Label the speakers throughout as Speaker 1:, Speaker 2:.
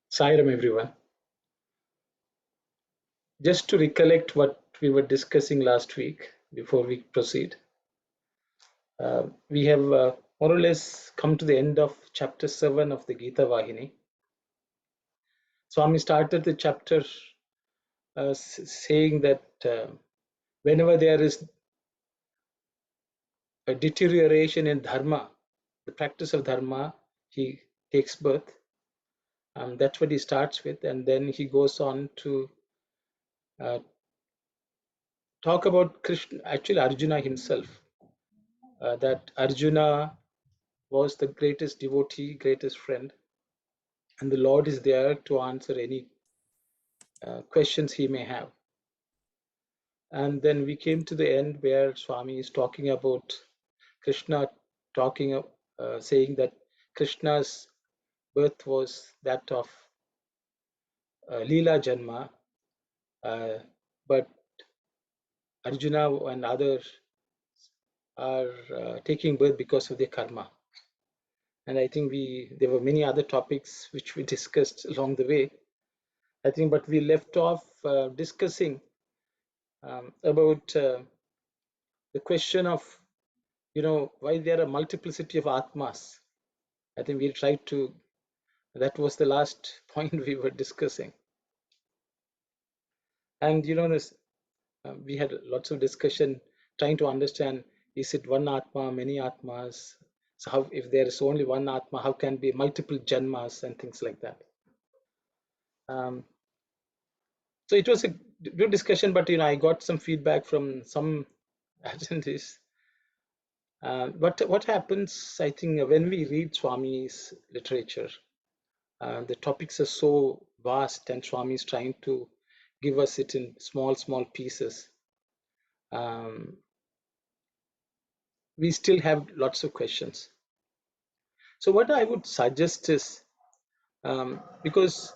Speaker 1: Sairam, everyone. Just to recollect what we were discussing last week before we proceed, we have more or less come to the end of chapter 7 of the Geetha Vahini. Swami started the chapter saying that whenever there is a deterioration in dharma, the practice of dharma, he takes birth. That's what he starts with, and then he goes on to talk about Krishna, actually Arjuna himself, that Arjuna was the greatest devotee, greatest friend, and the Lord is there to answer any questions he may have. And then we came to the end where Swami is talking about Krishna, saying that Krishna's birth was that of Leela Janma, but Arjuna and others are taking birth because of their karma. And I think there were many other topics which we discussed along the way. I think, but we left off discussing about the question of, why there are multiplicity of Atmas. I think we tried to, that was the last point we were discussing. And, this, we had lots of discussion trying to understand, is it one Atma, many Atmas? So how, if there is only one Atma, how can be multiple Janmas and things like that? So it was a good discussion, but I got some feedback from some attendees. What happens, I think, when we read Swami's literature, the topics are so vast, and Swami is trying to give us it in small pieces. We still have lots of questions. So what I would suggest is, because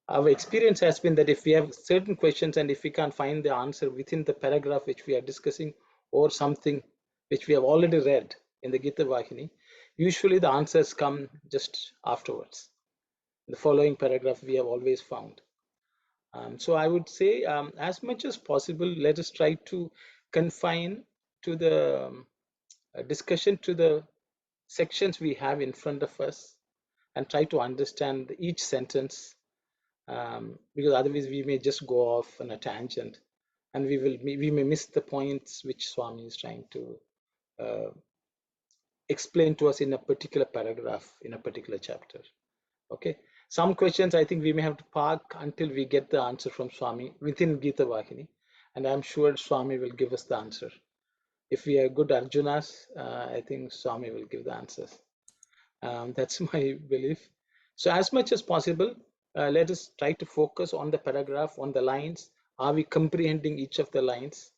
Speaker 1: our experience has been that if we have certain questions and if we can't find the answer within the paragraph which we are discussing, or something which we have already read in the Geetha Vahini, usually the answers come just afterwards. The following paragraph we have always found. So I would say, as much as possible, let us try to confine to the discussion to the sections we have in front of us, and try to understand each sentence, because otherwise we may just go off on a tangent, and we may miss the points which Swami is trying to explain to us in a particular paragraph, in a particular chapter. Okay, some questions I think we may have to park until we get the answer from Swami within Geetha Vahini, and I'm sure Swami will give us the answer. If we are good Arjunas, I think Swami will give the answers. That's my belief. So as much as possible, let us try to focus on the paragraph, on the lines. Are we comprehending each of the lines?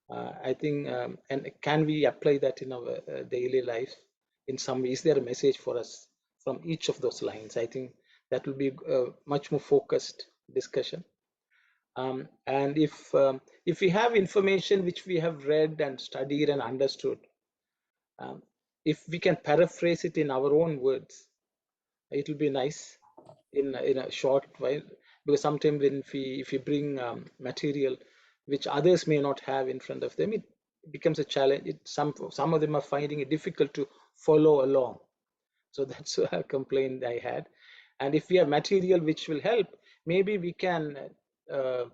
Speaker 1: I think, and can we apply that in our daily life in some way? Is there a message for us from each of those lines? I think that will be a much more focused discussion. And if we have information which we have read and studied and understood, if we can paraphrase it in our own words, it will be nice in a short while, because sometimes if we bring material which others may not have in front of them, it becomes a challenge. Some of them are finding it difficult to follow along. So that's a complaint I had. And if we have material which will help, maybe we can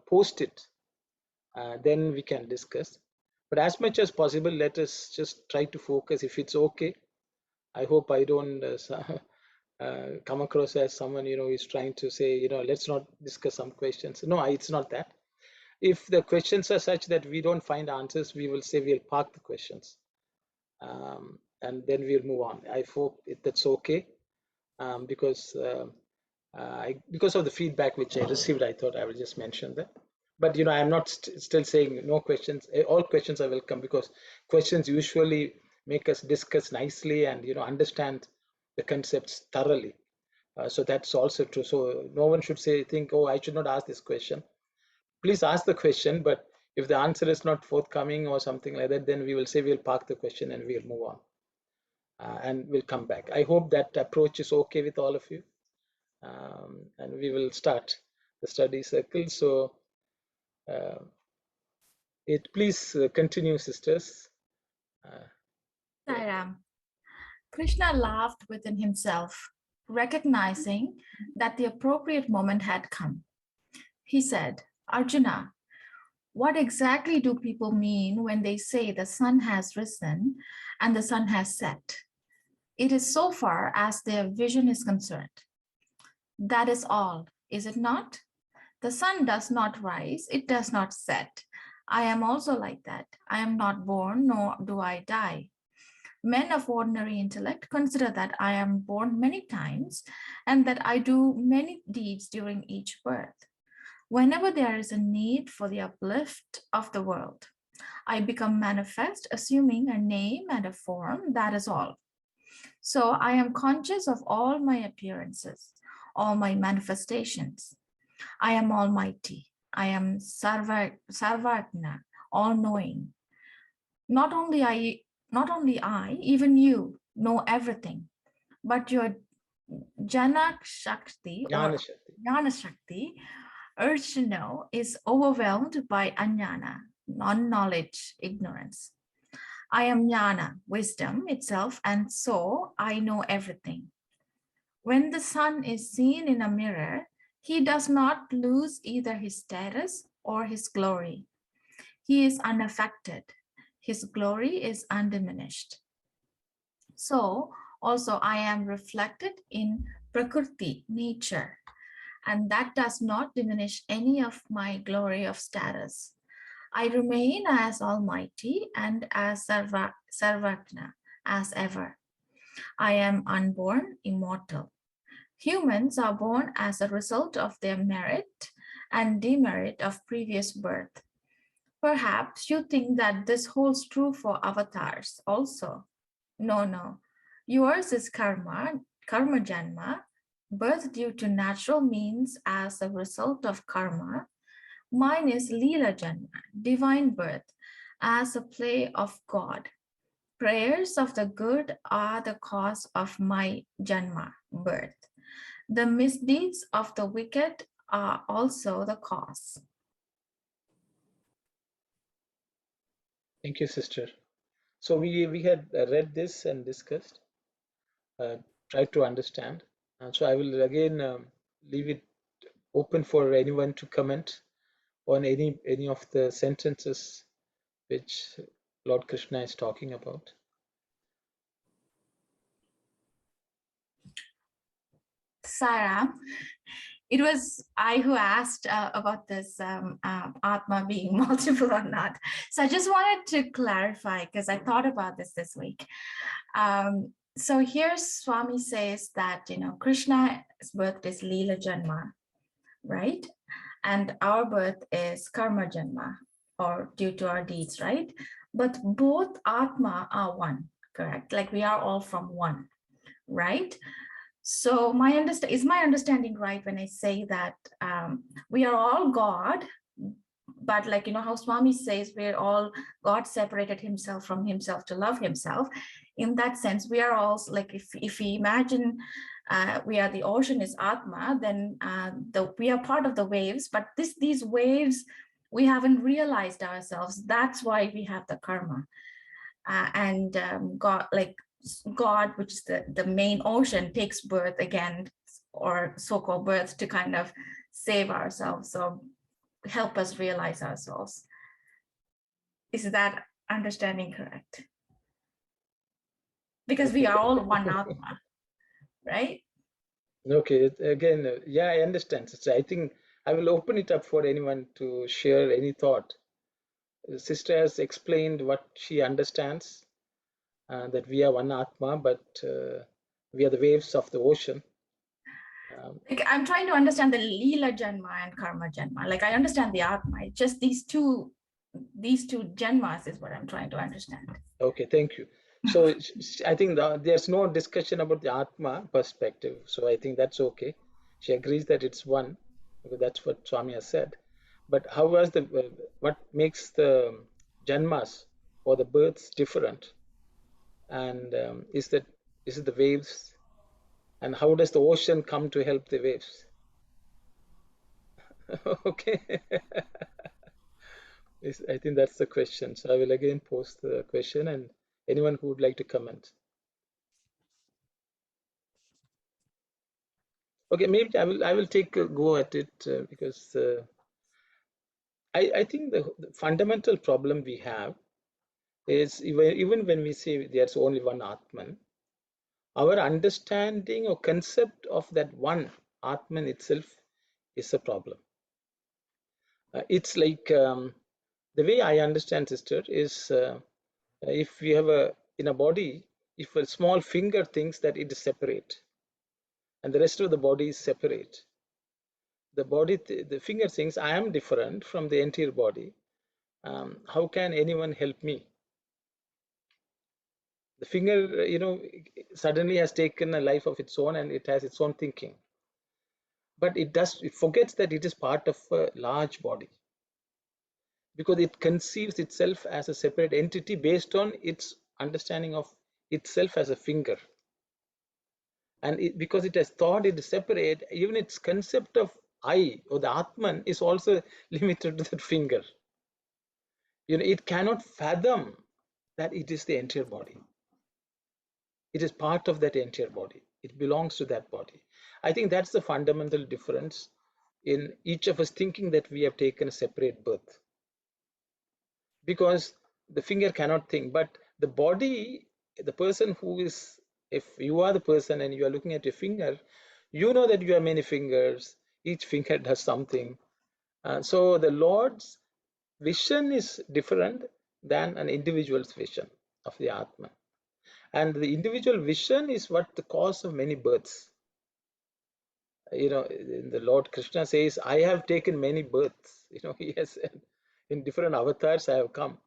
Speaker 1: post it, then we can discuss. But as much as possible, let us just try to focus. If it's okay, I hope I don't come across as someone who is trying to say, let's not discuss some questions. No, it's not that. If the questions are such that we don't find answers, we will say we'll park the questions, and then we'll move on. I hope that's okay. because because of the feedback which I received, I thought I will just mention that. But I am not still saying no questions. All questions are welcome, because questions usually make us discuss nicely and understand the concepts thoroughly. So that's also true. So no one should think, oh, I should not ask this question. Please ask the question, but if the answer is not forthcoming or something like that, then we will say we'll park the question and we'll move on, and we'll come back. I hope that approach is okay with all of you, and we will start the study circle. So please continue, sisters.
Speaker 2: Sai Ram. Krishna laughed within himself, recognizing that the appropriate moment had come. He said, Arjuna, what exactly do people mean when they say the sun has risen and the sun has set? It is so far as their vision is concerned. That is all, is it not? The sun does not rise, it does not set. I am also like that. I am not born, nor do I die. Men of ordinary intellect consider that I am born many times and that I do many deeds during each birth. Whenever there is a need for the uplift of the world, I become manifest, assuming a name and a form, that is all. So I am conscious of all my appearances, all my manifestations. I am almighty. I am Sarvatna, all-knowing. Not only I, even you, know everything, but your Janak Shakti or Jnana Shakti, urge to know, is overwhelmed by Ajnana, non-knowledge, ignorance. I am Jnana, wisdom itself, and so I know everything. When the sun is seen in a mirror, he does not lose either his status or his glory. He is unaffected. His glory is undiminished. So also I am reflected in Prakriti, nature, and that does not diminish any of my glory of status. I remain as almighty and as Sarvatna as ever. I am unborn, immortal. Humans are born as a result of their merit and demerit of previous birth. Perhaps you think that this holds true for avatars also. No. Yours is karma janma, birth due to natural means as a result of karma. Mine is Leela Janma, divine birth, as a play of God. Prayers of the good are the cause of my Janma, birth. The misdeeds of the wicked are also the cause.
Speaker 1: Thank you, sister. So we had read this and discussed, tried to understand. So I will again leave it open for anyone to comment on any of the sentences which Lord Krishna is talking about.
Speaker 2: Sarah, it was I who asked about this Atma being multiple or not. So I just wanted to clarify, because I thought about this week. So here Swami says that, Krishna's birth is Leela Janma, right? And our birth is Karma Janma, or due to our deeds, right? But both Atma are one, correct? Like we are all from one, right? So is my understanding right when I say that we are all God, but like, how Swami says we're all God separated himself from himself to love himself. In that sense, we are all like, if we imagine we are the ocean is Atma, then we are part of the waves, but these waves, we haven't realized ourselves. That's why we have the karma. God, which is the main ocean, takes birth again, or so-called birth, to kind of save ourselves, so help us realize ourselves. Is that understanding correct? Because we are all one Atma, right?
Speaker 1: Okay, again, yeah, I understand. So I think I will open it up for anyone to share any thought. The sister has explained what she understands, that we are one Atma, but We are the waves of the ocean.
Speaker 2: Like, I'm trying to understand the Leela Janma and Karma Janma. Like, I understand the Atma. It's just these two Janmas is what I'm trying to understand.
Speaker 1: Okay, thank you. So I think there's no discussion about the Atma perspective. So I think that's okay. She agrees that it's one, because that's what Swami has said. But how was what makes the Janmas or the births different? And is it the waves? And how does the ocean come to help the waves? Okay. I think that's the question. So I will again post the question, and anyone who would like to comment. Okay, maybe I will take a go at it because I think the fundamental problem we have is even when we say there's only one Atman, our understanding or concept of that one Atman itself is a problem. It's like the way I understand, sister, is if we have in a body, if a small finger thinks that it is separate and the rest of the body is separate, the finger thinks I am different from the entire body. How can anyone help me? The finger, suddenly has taken a life of its own and it has its own thinking. But it forgets that it is part of a large body, because it conceives itself as a separate entity based on its understanding of itself as a finger. And because it has thought it is separate, even its concept of I or the Atman is also limited to that finger. It cannot fathom that it is the entire body. It is part of that entire body. It belongs to that body. I think that's the fundamental difference in each of us thinking that we have taken a separate birth. Because the finger cannot think, but the body, the person who is, if you are the person and you are looking at your finger, you know that you have many fingers, each finger does something. So the Lord's vision is different than an individual's vision of the Atman. And the individual vision is what the cause of many births. The Lord Krishna says, I have taken many births. He has said, in different avatars I have come.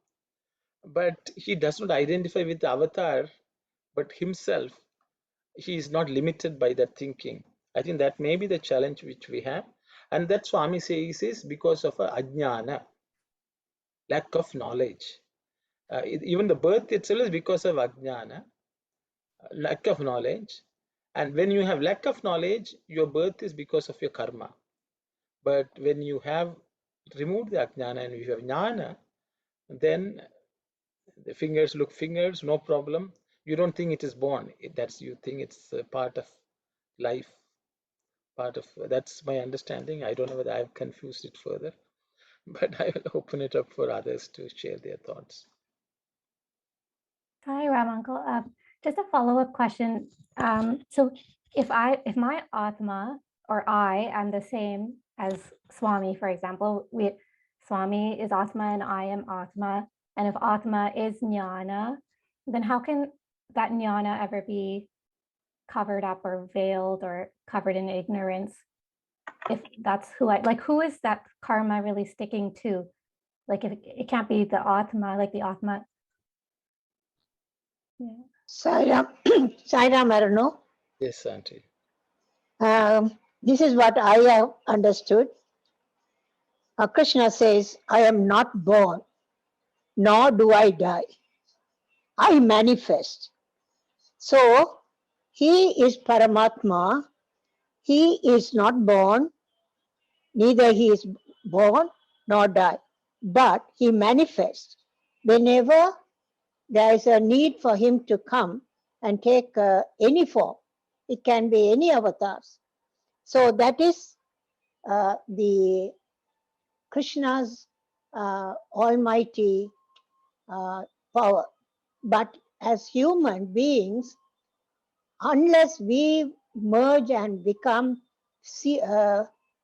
Speaker 1: But he does not identify with the avatar, but himself. He is not limited by that thinking. I think that may be the challenge which we have. And that Swami says is because of a ajnana, lack of knowledge. Even the birth itself is because of ajnana, lack of knowledge. And when you have lack of knowledge, your birth is because of your karma. But when you have removed the ajnana and you have jnana, then the fingers look fingers, no problem. You don't think it is born. You think it's a part of life. That's my understanding. I don't know whether I've confused it further, but I will open it up for others to share their thoughts.
Speaker 3: Hi, Ram Uncle. Just a follow-up question. So if my Atma or I am the same as Swami, for example, Swami is Atma and I am Atma, and if Atma is Jnana, then how can that Jnana ever be covered up or veiled or covered in ignorance? If that's who is that karma really sticking to? Like, if it can't be the Atma, like the Atma. Yeah.
Speaker 4: Sairam, Sairam, I don't know.
Speaker 1: Yes, Auntie.
Speaker 4: This is what I have understood. Krishna says, I am not born, nor do I die. I manifest. So, he is Paramatma. He is not born, neither he is born nor die. But he manifests. Whenever there is a need for him to come and take any form, it can be any avatars. So that is the Krishna's almighty power. But as human beings, unless we merge and become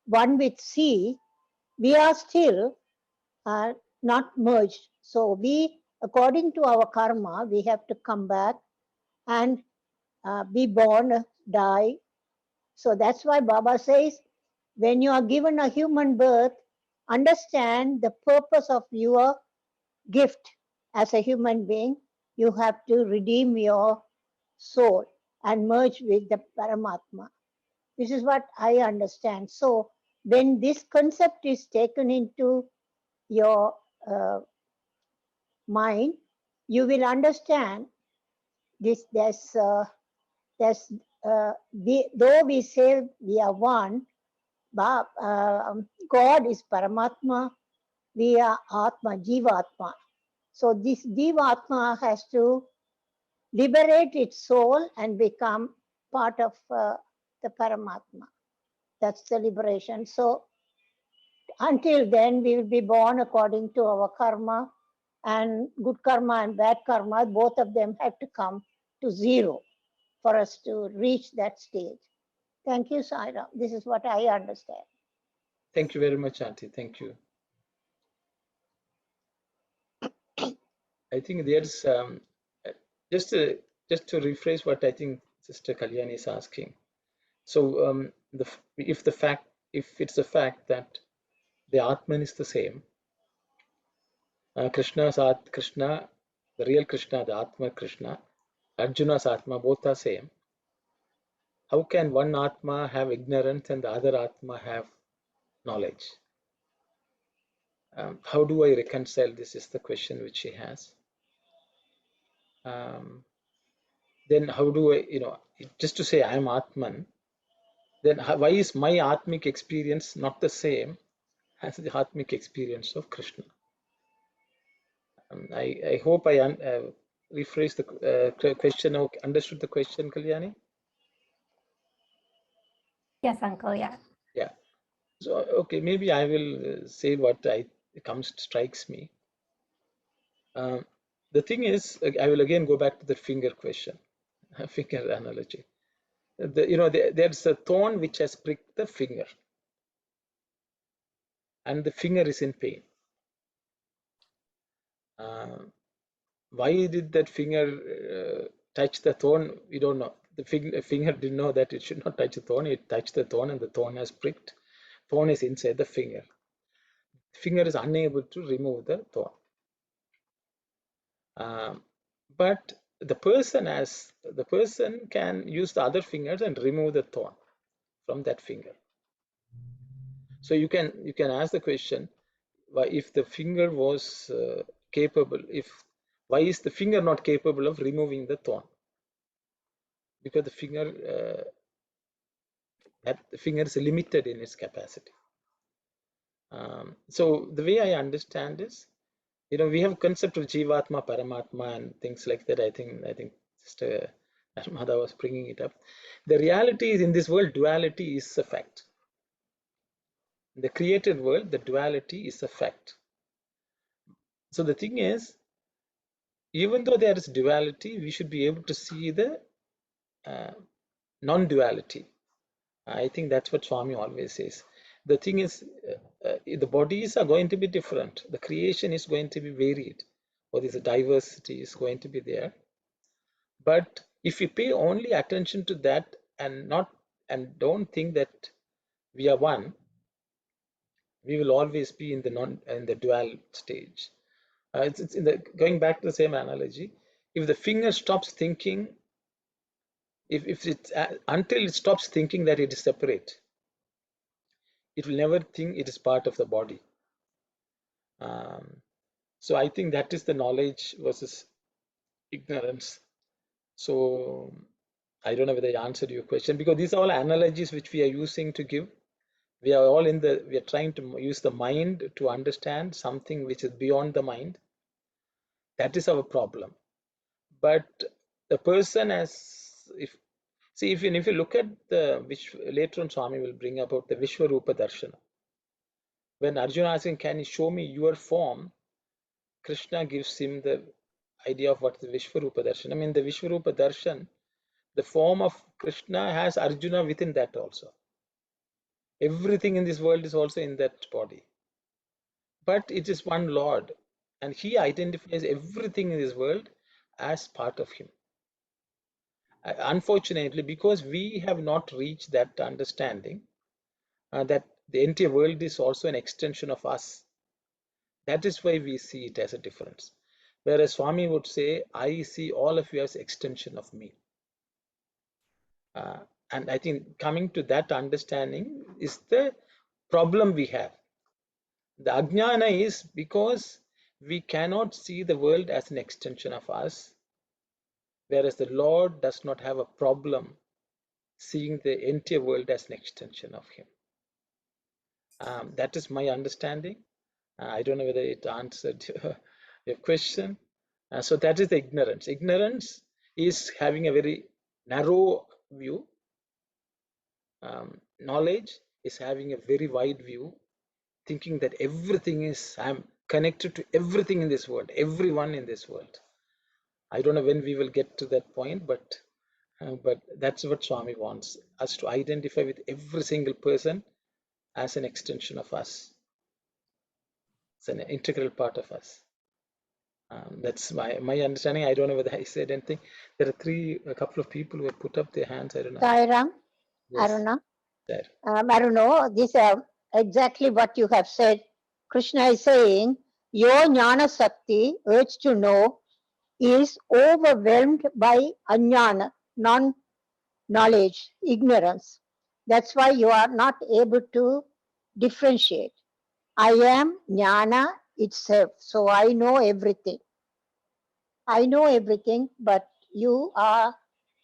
Speaker 4: one with sea, we are still not merged. So we, according to our karma, we have to come back and be born, die. So that's why Baba says, when you are given a human birth, understand the purpose of your gift as a human being. You have to redeem your soul and merge with the Paramatma. This is what I understand. So when this concept is taken into your mind, you will understand this. Though we say we are one, but God is Paramatma, we are Atma, Jivatma. So this Jivatma has to liberate its soul and become part of the Paramatma. That's the liberation. So until then, we will be born according to our karma, and good karma and bad karma, both of them have to come to zero for us to reach that stage. Thank you, Saira. This is what I understand.
Speaker 1: Thank you very much, Auntie. Thank you. I think there's just to rephrase what I think Sister Kalyani is asking. So if it's the fact that the Atman is the same, Krishna, the real Krishna, the Atma Krishna, Arjuna's Atma, both are same. How can one Atma have ignorance and the other Atma have knowledge? How do I reconcile this is the question which he has. Then how do I, just to say I am Atman, then why is my Atmic experience not the same as the Atmic experience of Krishna? I hope I rephrased the question or understood the question, Kalyani?
Speaker 3: Yes, Uncle, yeah.
Speaker 1: Yeah. So, okay, maybe I will say what strikes me. The thing is, I will again go back to the finger question, finger analogy. There's a thorn which has pricked the finger, and the finger is in pain. Why did that finger touch the thorn? We don't know. The finger didn't know that it should not touch the thorn. It touched the thorn and the thorn has pricked. Thorn is inside the finger. The finger is unable to remove the thorn. But the person can use the other fingers and remove the thorn from that finger. So you can ask the question, why, if the finger was capable, why is the finger not capable of removing the thorn? Because the finger is limited in its capacity. So the way I understand is, we have concept of Jivatma, Paramatma, and things like that. I think Sister Narmada was bringing it up. The reality is, in this world, duality is a fact. In the created world, the duality is a fact. So the thing is, even though there is duality, we should be able to see the non-duality. I think that's what Swami always says. The thing is, the bodies are going to be different. The creation is going to be varied, or this diversity is going to be there. But if we pay only attention to that and don't think that we are one, we will always be in the dual stage. It's going back to the same analogy. If the finger stops thinking, until it stops thinking that it is separate, it will never think it is part of the body. So I think that is the knowledge versus ignorance. So I don't know whether I answered your question, because these are all analogies which we are using to give. We are trying to use the mind to understand something which is beyond the mind. That is our problem. But the person if you look at which later on Swami will bring about the Vishwarupa Darshana. When Arjuna asking, can you show me your form? Krishna gives him the idea of what is the Vishwarupa Darshan. I mean, the Vishwarupa Darshan, the form of Krishna has Arjuna within that also. Everything in this world is also in that body. But it is one Lord, and he identifies everything in this world as part of him. Unfortunately, because we have not reached that understanding that the entire world is also an extension of us, that is why we see it as a difference. Whereas Swami would say, I see all of you as extension of me. And I think coming to that understanding is the problem we have. The ajnana is because we cannot see the world as an extension of us, whereas the Lord does not have a problem seeing the entire world as an extension of Him. That is my understanding. I don't know whether it answered your question. So that is the ignorance. Ignorance is having a very narrow view. Knowledge is having a very wide view, thinking that everything is, I'm connected to everything in this world, everyone in this world. I don't know when we will get to that point, but that's what Swami wants us to identify with every single person as an extension of us. It's an integral part of us. That's my understanding. I don't know whether I said anything. There are a couple of people who have put up their hands. I don't know.
Speaker 4: Sairam,
Speaker 1: Yes,
Speaker 4: Aruna.
Speaker 1: there.
Speaker 4: I don't know, this exactly what you have said. Krishna is saying, your jnana sakti, urge to know, is overwhelmed by ajnana, non-knowledge, ignorance. That's why you are not able to differentiate. I am jnana itself, so I know everything. I know everything, but you are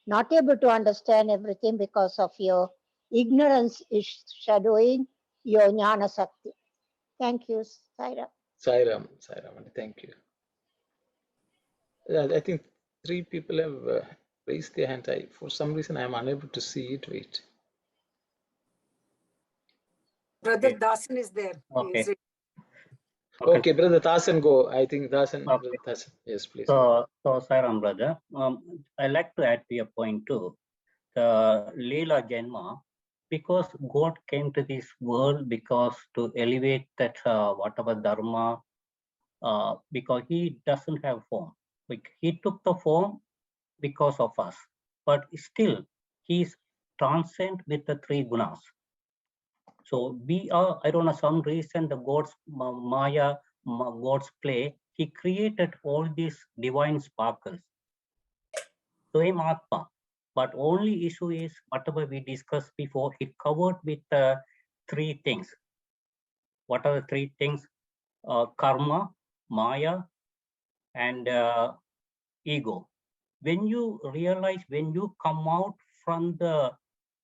Speaker 4: not able to understand everything because of your ignorance is shadowing your jnana sakti. Thank you, Saira.
Speaker 1: Sairam, thank you. I think 3 people have raised their hand. For some reason, I am unable to see it. Wait.
Speaker 5: Brother Dasan is there.
Speaker 6: Okay.
Speaker 1: Okay, Brother Dasan, go. I think Dasan,
Speaker 6: Okay.
Speaker 1: Brother Dasan. Yes, please.
Speaker 6: So Sairam brother, I like to add to your point too. The Leela Janma, because God came to this world because to elevate that whatever dharma, because He doesn't have form. Like He took the form because of us, but still He is transcend with the 3 gunas. So we are, I don't know, some reason the God's Maya, God's play, He created all these divine sparkles. So Him Atma. But only issue is whatever we discussed before, it covered with 3 things. What are the 3 things? Karma, Maya, and ego. When you realize, when you come out from the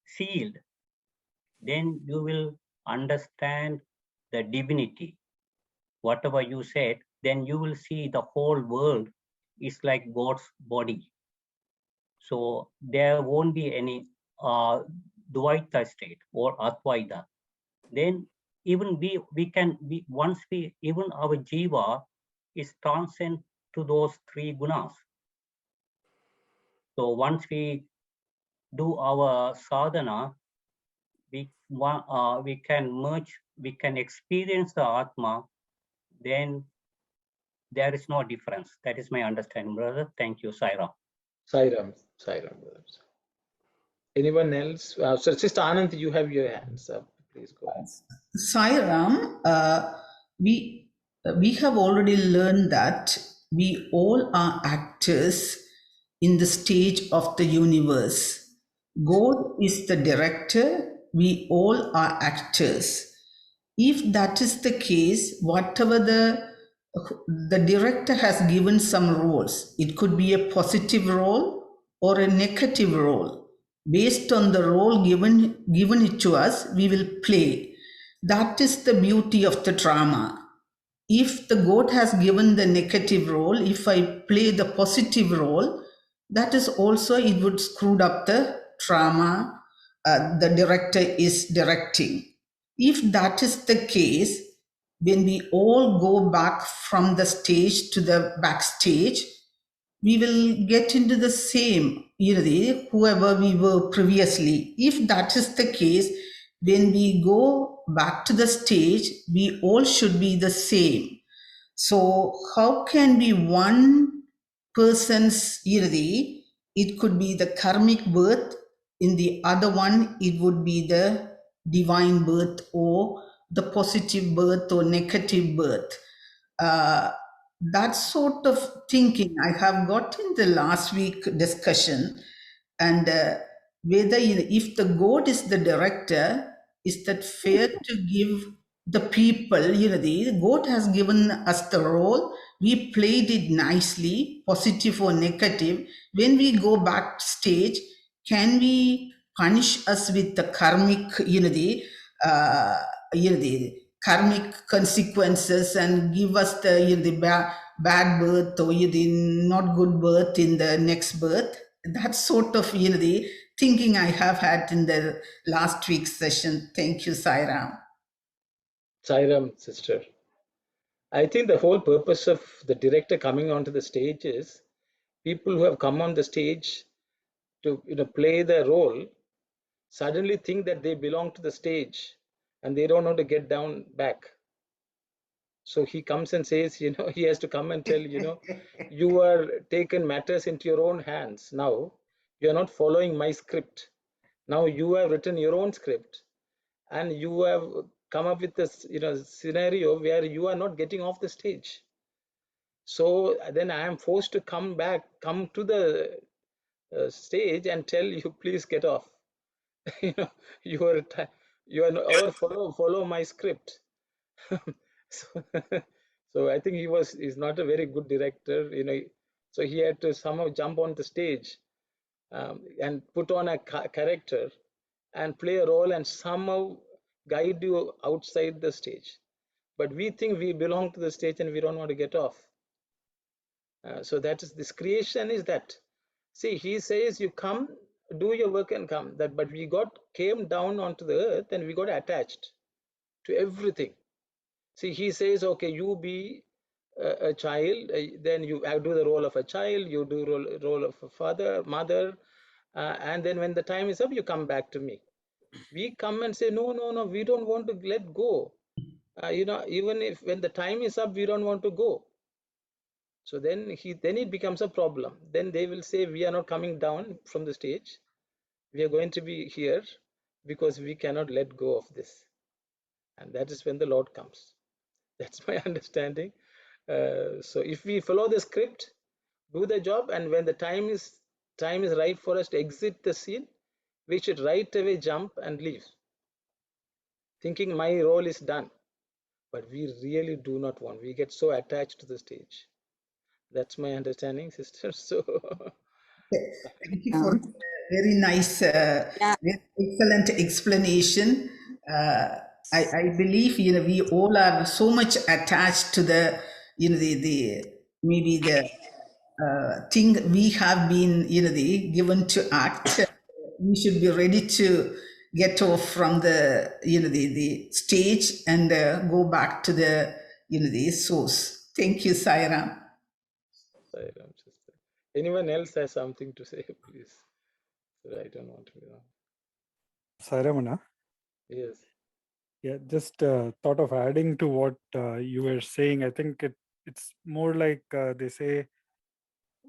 Speaker 6: field, then you will understand the divinity. Whatever you said, then you will see the whole world is like God's body. So there won't be any Dvaita state or Advaita. Then even once even our jiva is transcend to those 3 gunas. So once we do our sadhana, we can merge, we can experience the Atma, then there is no difference. That is my understanding, brother. Thank you, Saira.
Speaker 1: Sairam, brothers. Anyone else? So, Sister Anand, you have your hands up. Please go ahead.
Speaker 7: Sairam, we have already learned that we all are actors in the stage of the universe. God is the director, we all are actors. If that is the case, whatever the director has given some roles, it could be a positive role or a negative role. Based on the role given it to us, we will play. That is the beauty of the drama. If the God has given the negative role, if I play the positive role, that is also, it would screw up the drama the director is directing. If that is the case, when we all go back from the stage to the backstage, we will get into the same, whoever we were previously. If that is the case, when we go back to the stage, we all should be the same. So how can be one person's it could be the karmic birth. In the other one, it would be the divine birth or the positive birth or negative birth. Uh, that sort of thinking I have got in the last week discussion, and whether if the God is the director, is that fair to give the people, the God has given us the role, we played it nicely, positive or negative. When we go backstage, can we punish us with the karmic, the karmic consequences and give us the bad birth or the not good birth in the next birth? That sort of the thinking I have had in the last week's session. Thank you, Sairam.
Speaker 1: Sairam, sister. I think the whole purpose of the director coming onto the stage is people who have come on the stage to play the role suddenly think that they belong to the stage and they don't know to get down back. So he comes and says, he has to come and tell, you are taken matters into your own hands. Now you are not following my script. Now you have written your own script and you have come up with this, scenario where you are not getting off the stage. So then I am forced to come to the stage and tell you, please get off. You are or follow my script. so, so I think he's not a very good director, so he had to somehow jump on the stage and put on a character and play a role and somehow guide you outside the stage. But we think we belong to the stage and we don't want to get off. So that is this creation is that. See, he says you come, do your work and come. But we came down onto the earth and we got attached to everything. See, he says, okay, you be a child, then you do the role of a child, you do role of a father, mother, and then when the time is up, you come back to me. We come and say, no, we don't want to let go. Even if when the time is up, we don't want to go. So then it becomes a problem. Then they will say, we are not coming down from the stage. We are going to be here because we cannot let go of this. And that is when the Lord comes. That's my understanding. So if we follow the script, do the job, and when the time is right for us to exit the scene, we should right away jump and leave, thinking my role is done. But we really do not want. We get so attached to the stage. That's my understanding, sister. So
Speaker 7: Thank you for a very nice, very excellent explanation. I believe we all are so much attached to the the maybe the thing we have been given to act. We should be ready to get off from the the stage and go back to the the source. Thank you, Sairam.
Speaker 1: Sairam, sister. Anyone else has something to say, please? I don't want to be wrong.
Speaker 8: Sairamana?
Speaker 1: Yes.
Speaker 8: Yeah, just thought of adding to what you were saying. I think it's more like they say,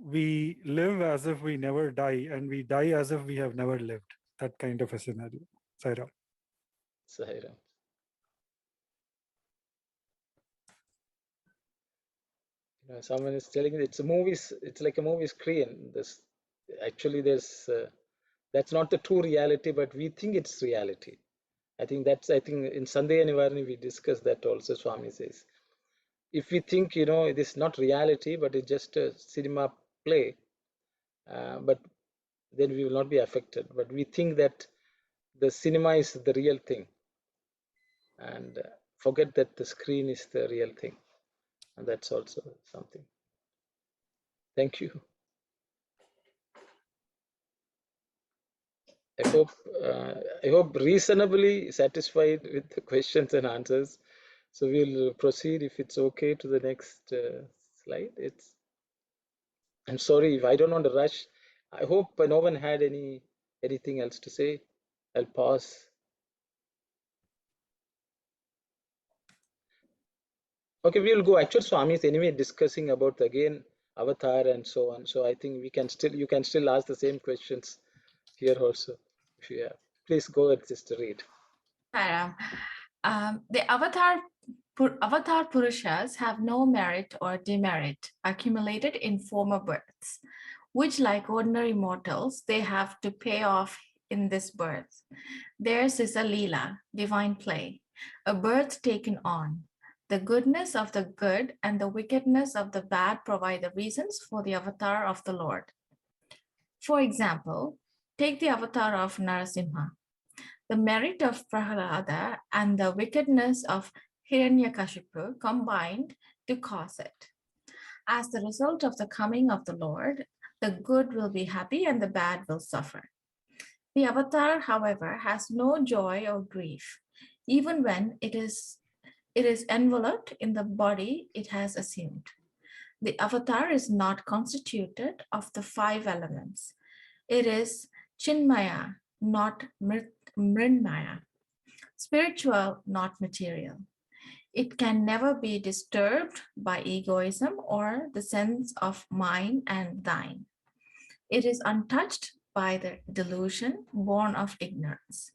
Speaker 8: we live as if we never die and we die as if we have never lived. That kind of a scenario. Sairam.
Speaker 1: Sairam. Someone is telling me it's like a movie screen. That's not the true reality, but we think it's reality. I think in Sandhya Nivarani we discussed that also. Swami says, if we think it is not reality, but it's just a cinema play, but then we will not be affected. But we think that the cinema is the real thing, and forget that the screen is the real thing, and that's also something. Thank you. I hope reasonably satisfied with the questions and answers. So we'll proceed, if it's okay, to the next slide. I'm sorry if I don't want to rush. I hope no one had anything else to say. I'll pause. Okay, we'll go. Actually, Swami is anyway discussing about again avatar and so on. So I think you can still ask the same questions here also. If you have. Please go ahead, Sister, read.
Speaker 2: Sairam. The avatar Purushas have no merit or demerit accumulated in former births, which, like ordinary mortals, they have to pay off in this birth. Theirs is a Leela, divine play, a birth taken on. The goodness of the good and the wickedness of the bad provide the reasons for the avatar of the Lord. For example, take the avatar of Narasimha. The merit of Prahalada and the wickedness of Hiranyakashipu combined to cause it. As the result of the coming of the Lord, the good will be happy and the bad will suffer. The avatar, however, has no joy or grief, even when it is enveloped in the body it has assumed. The avatar is not constituted of the 5 elements. It is Chinmaya, not Mrinmaya, spiritual, not material. It can never be disturbed by egoism or the sense of mine and thine. It is untouched by the delusion born of ignorance.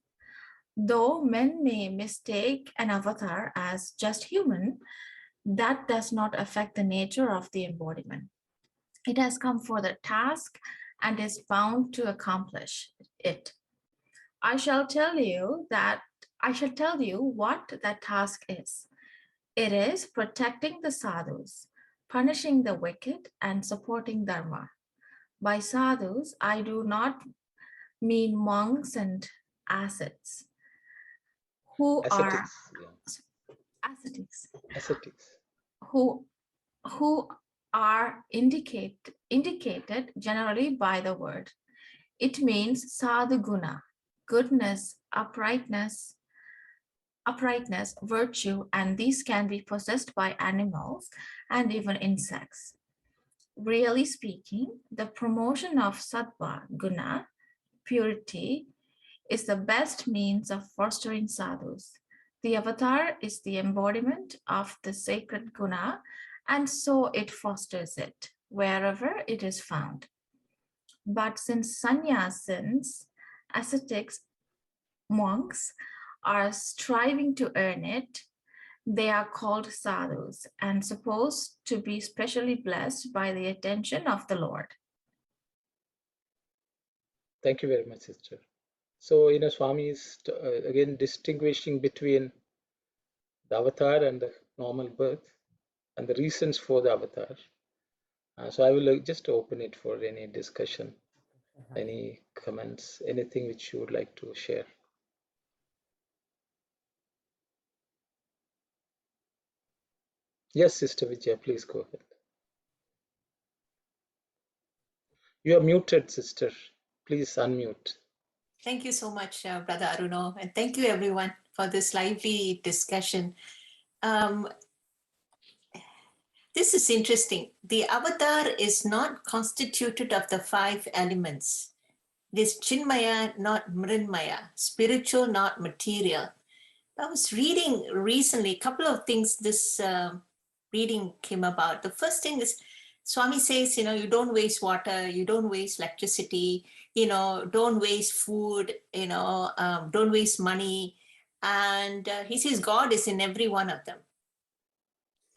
Speaker 2: Though men may mistake an avatar as just human, that does not affect the nature of the embodiment. It has come for the task and is bound to accomplish it. I shall tell you what that task is. It is protecting the sadhus, punishing the wicked, and supporting dharma. By sadhus, I do not mean monks and ascetics, who
Speaker 1: Ascetics.
Speaker 2: who are indicated generally by the word. It means sadhu guna, goodness, uprightness, virtue, and these can be possessed by animals and even insects. Really speaking, the promotion of sattva guna, purity, is the best means of fostering sadhus. The avatar is the embodiment of the sacred guna, and so it fosters it wherever it is found. But since sannyasins, ascetics, monks, are striving to earn it, they are called sadhus and supposed to be specially blessed by the attention of the Lord.
Speaker 1: Thank you very much, Sister. So, Swami is again distinguishing between the avatar and the normal birth and the reasons for the avatar. So I will just open it for any discussion, any comments, anything which you would like to share. Yes, Sister Vijaya, please go ahead. You are muted, Sister. Please unmute.
Speaker 9: Thank you so much, Brother Aruno, and thank you everyone for this lively discussion. This is interesting. The avatar is not constituted of the 5 elements. This Chinmaya, not Mrinmaya, spiritual, not material. I was reading recently, a couple of things this reading came about. The first thing is, Swami says, you don't waste water, you don't waste electricity, don't waste food, don't waste money. And he says God is in every one of them.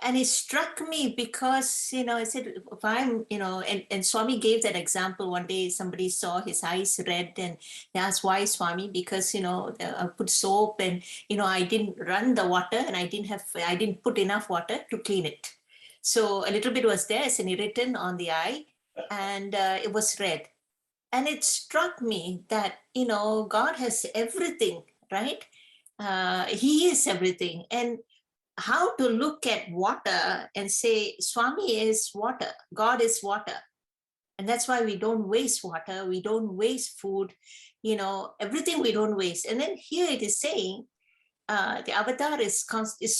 Speaker 9: And it struck me because, I said, if I'm, and Swami gave that example one day, somebody saw his eyes red and they asked, why Swami? Because, I put soap and, I didn't run the water and I didn't put enough water to clean it. So a little bit was there as an irritant on the eye and it was red. And it struck me that, God has everything, right? He is everything. And how to look at water and say, Swami is water, God is water. And that's why we don't waste water, we don't waste food, everything we don't waste. And then here it is saying, the avatar is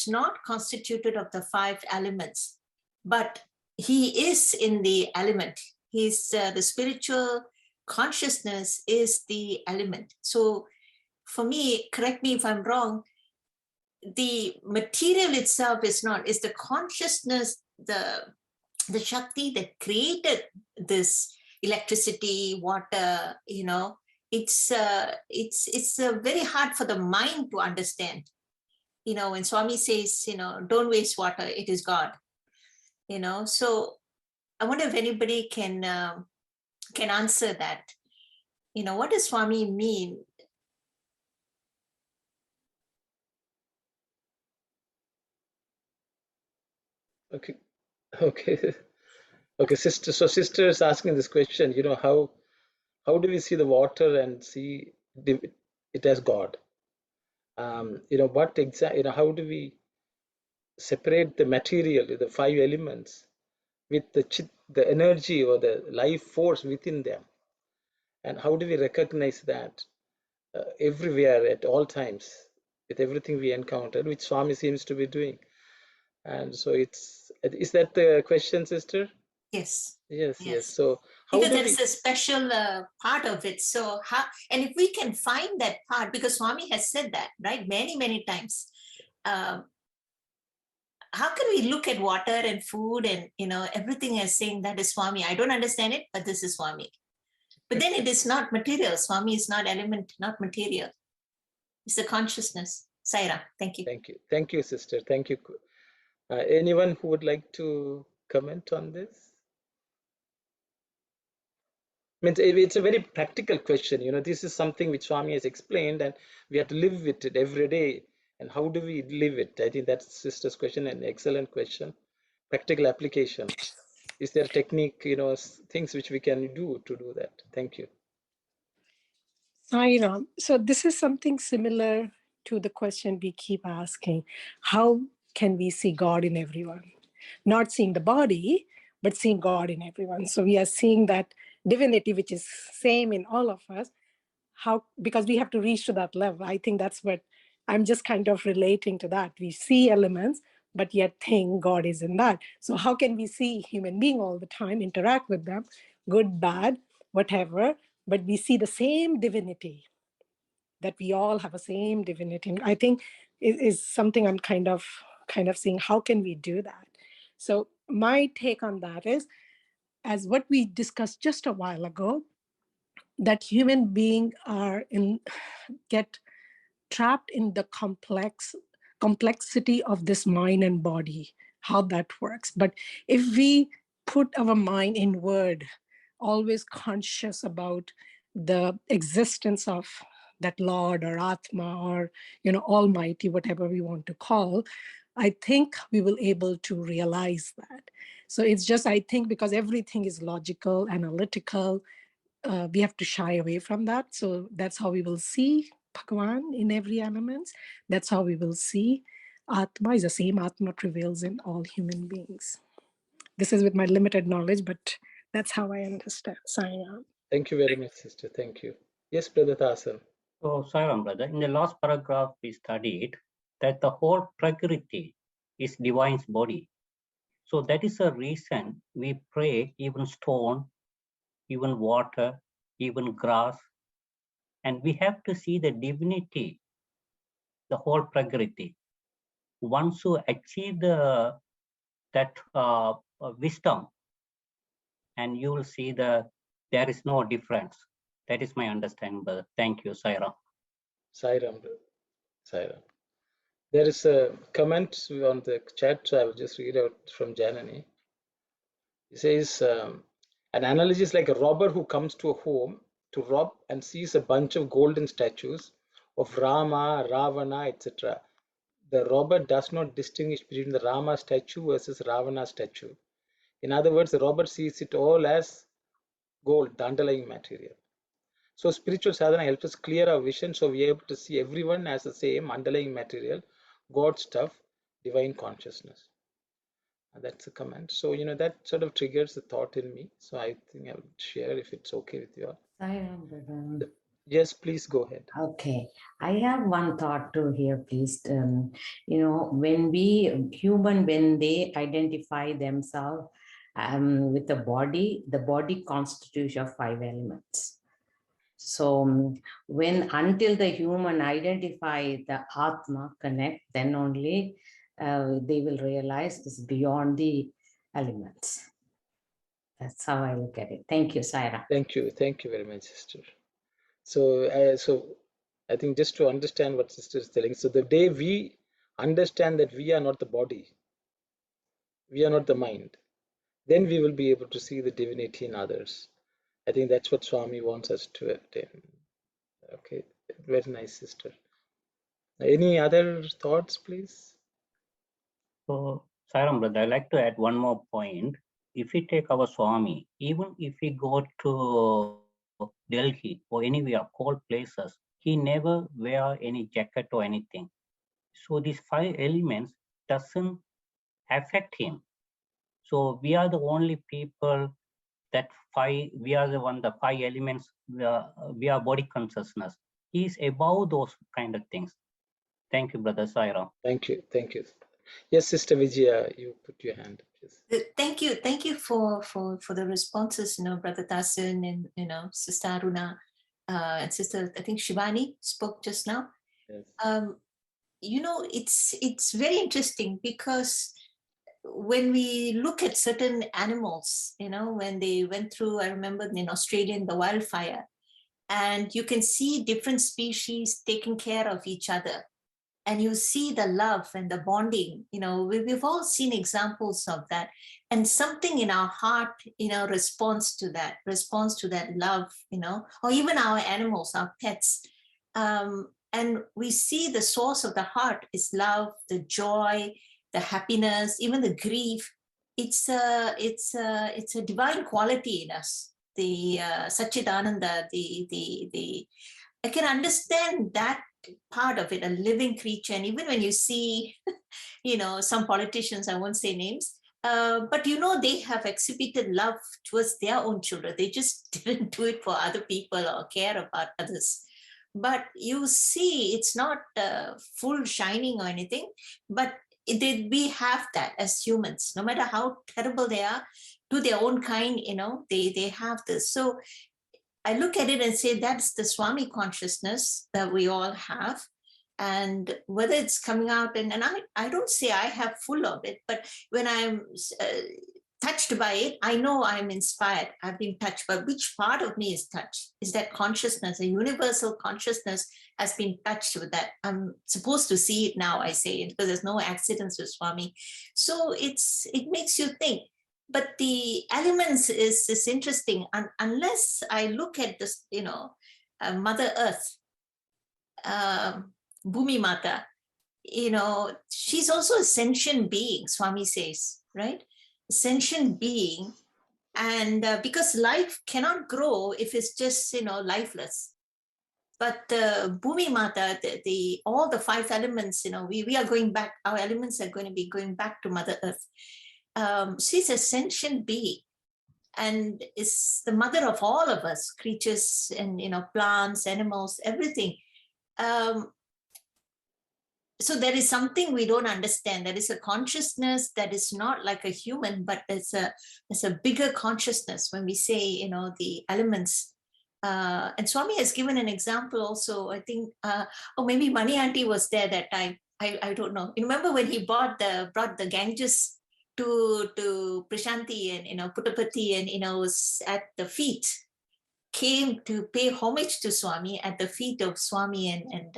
Speaker 9: not constituted of the 5 elements, but he is in the element. He's the spiritual consciousness is the element. So for me, correct me if I'm wrong, the material itself is the consciousness, the Shakti that created this electricity, water, it's very hard for the mind to understand. When Swami says, don't waste water, it is God. So I wonder if anybody can answer that. What does Swami mean?
Speaker 1: Okay. Okay, sister. So sister is asking this question, how do we see the water and see it as God? How do we separate the material, the 5 elements, with the energy or the life force within them? And how do we recognize that everywhere at all times with everything we encounter, which Swami seems to be doing? And so is that the question, sister?
Speaker 9: Yes.
Speaker 1: Yes. So how
Speaker 9: Because
Speaker 1: do
Speaker 9: there
Speaker 1: we?
Speaker 9: is a special part of it. So and if we can find that part, because Swami has said that, right, many, many times. How can we look at water and food and everything as saying that is Swami? I don't understand it, but this is Swami. But then it is not material. Swami is not element, not material. It's the consciousness. Saira, thank you.
Speaker 1: Thank you, sister. Thank you. Anyone who would like to comment on this? Means it's a very practical question. This is something which Swami has explained, and we have to live with it every day. And how do we live it? I think that's sister's question, an excellent question. Practical application. Is there a technique, things which we can do to do that? Thank you.
Speaker 5: Sai Ram. So this is something similar to the question we keep asking. How can we see God in everyone? Not seeing the body, but seeing God in everyone. So we are seeing that divinity, which is same in all of us. How, because we have to reach to that level. I think that's what I'm just kind of relating to that. We see elements, but yet think God is in that. So how can we see human being all the time, interact with them, good, bad, whatever, but we see the same divinity, that we all have a same divinity? I think is something I'm kind of seeing, how can we do that? So my take on that is, as what we discussed just a while ago, that human beings get trapped in the complexity of this mind and body, how that works. But if we put our mind inward, always conscious about the existence of that Lord or Atma or Almighty, whatever we want to call, I think we will able to realize that. So it's just, I think, because everything is logical, analytical, we have to shy away from that. So that's how we will see Bhagawan in every element. That's how we will see Atma is the same Atma prevails in all human beings. This is with my limited knowledge, but that's how I understand. Sign out.
Speaker 1: Thank you very much, sister. Thank you. Yes, Brother Tasan.
Speaker 6: So, Sairam brother, in the last paragraph we studied that the whole Prakriti is divine's body. So that is a reason we pray even stone, even water, even grass, and we have to see the divinity, the whole Prakriti. Once you achieve that wisdom, and you will see there is no difference. That is my understanding, brother. Thank you, Sairam.
Speaker 1: Sairam. There is a comment on the chat, so I will just read out from Janani. He says, an analogy is like a robber who comes to a home to rob and sees a bunch of golden statues of Rama, Ravana, etc. The robber does not distinguish between the Rama statue versus Ravana statue. In other words, the robber sees it all as gold, the underlying material. So spiritual sadhana helps us clear our vision, so we are able to see everyone as the same underlying material, God stuff, divine consciousness. And that's a comment. So that sort of triggers the thought in me. So I think I would share if it's okay with you all. Yes, please go ahead.
Speaker 10: Okay, I have one thought to here, please. When when they identify themselves with the body constitutes of 5 elements. So until the human identify the Atma, connect, then only they will realize this beyond the elements. That's how I look at it. Thank you, Saira.
Speaker 1: Thank you very much, sister. So I think just to understand what sister is telling, so the day we understand that we are not the body, we are not the mind, then we will be able to see the divinity in others. I think that's what Swami wants us to attain. Okay, very nice, sister. Any other thoughts, please?
Speaker 6: So, Saram brother, I'd like to add one more point. If we take our Swami, even if we go to Delhi or anywhere cold places, he never wear any jacket or anything. So these 5 elements doesn't affect him. So we are the only people that we are the 5 elements, we are body consciousness. He is above those kind of things. Thank you, brother Saira.
Speaker 1: Thank you. Yes, Sister Vijaya, you put your hand up, please.
Speaker 9: Thank you for the responses, Brother Dasan and Sister Aruna and Sister, I think Shivani spoke just now.
Speaker 1: Yes.
Speaker 9: It's very interesting because when we look at certain animals, when they went through, I remember in Australia, the wildfire, and you can see different species taking care of each other. And you see the love and the bonding, we've all seen examples of that. And something in our heart, responds to that love, or even our animals, our pets. And we see the source of the heart is love, the joy, the happiness, even the grief. It's a divine quality in us. The Satchidananda, I can understand that part of it, a living creature. And even when you see, some politicians, I won't say names, but they have exhibited love towards their own children. They just didn't do it for other people or care about others. But you see, it's not full shining or anything, but we have that as humans, no matter how terrible they are to their own kind, they have this. So I look at it and say that's the Swami consciousness that we all have. And whether it's coming out, and I don't say I have full of it, but when I'm touched by it, I know I'm inspired. I've been touched, but which part of me is touched? Is that consciousness, a universal consciousness has been touched with that. I'm supposed to see it now, I say, because there's no accidents with Swami. So it makes you think. But the elements is interesting. Unless I look at this, Mother Earth, Bhumi Mata, she's also a sentient being, Swami says, right? A sentient being. And because life cannot grow if it's just, lifeless. But Bhumi Mata, all the 5 elements, we are going back, our elements are going to be going back to Mother Earth. She's a sentient being and is the mother of all of us, creatures and plants, animals, everything. So there is something we don't understand. There is a consciousness that is not like a human, but it's a bigger consciousness when we say the elements. And Swami has given an example also. I think, or maybe Mani Auntie was there that time. I don't know. You remember when he brought the Ganges to Prashanti and Puttapati and was at the feet, came to pay homage to Swami at the feet of Swami, and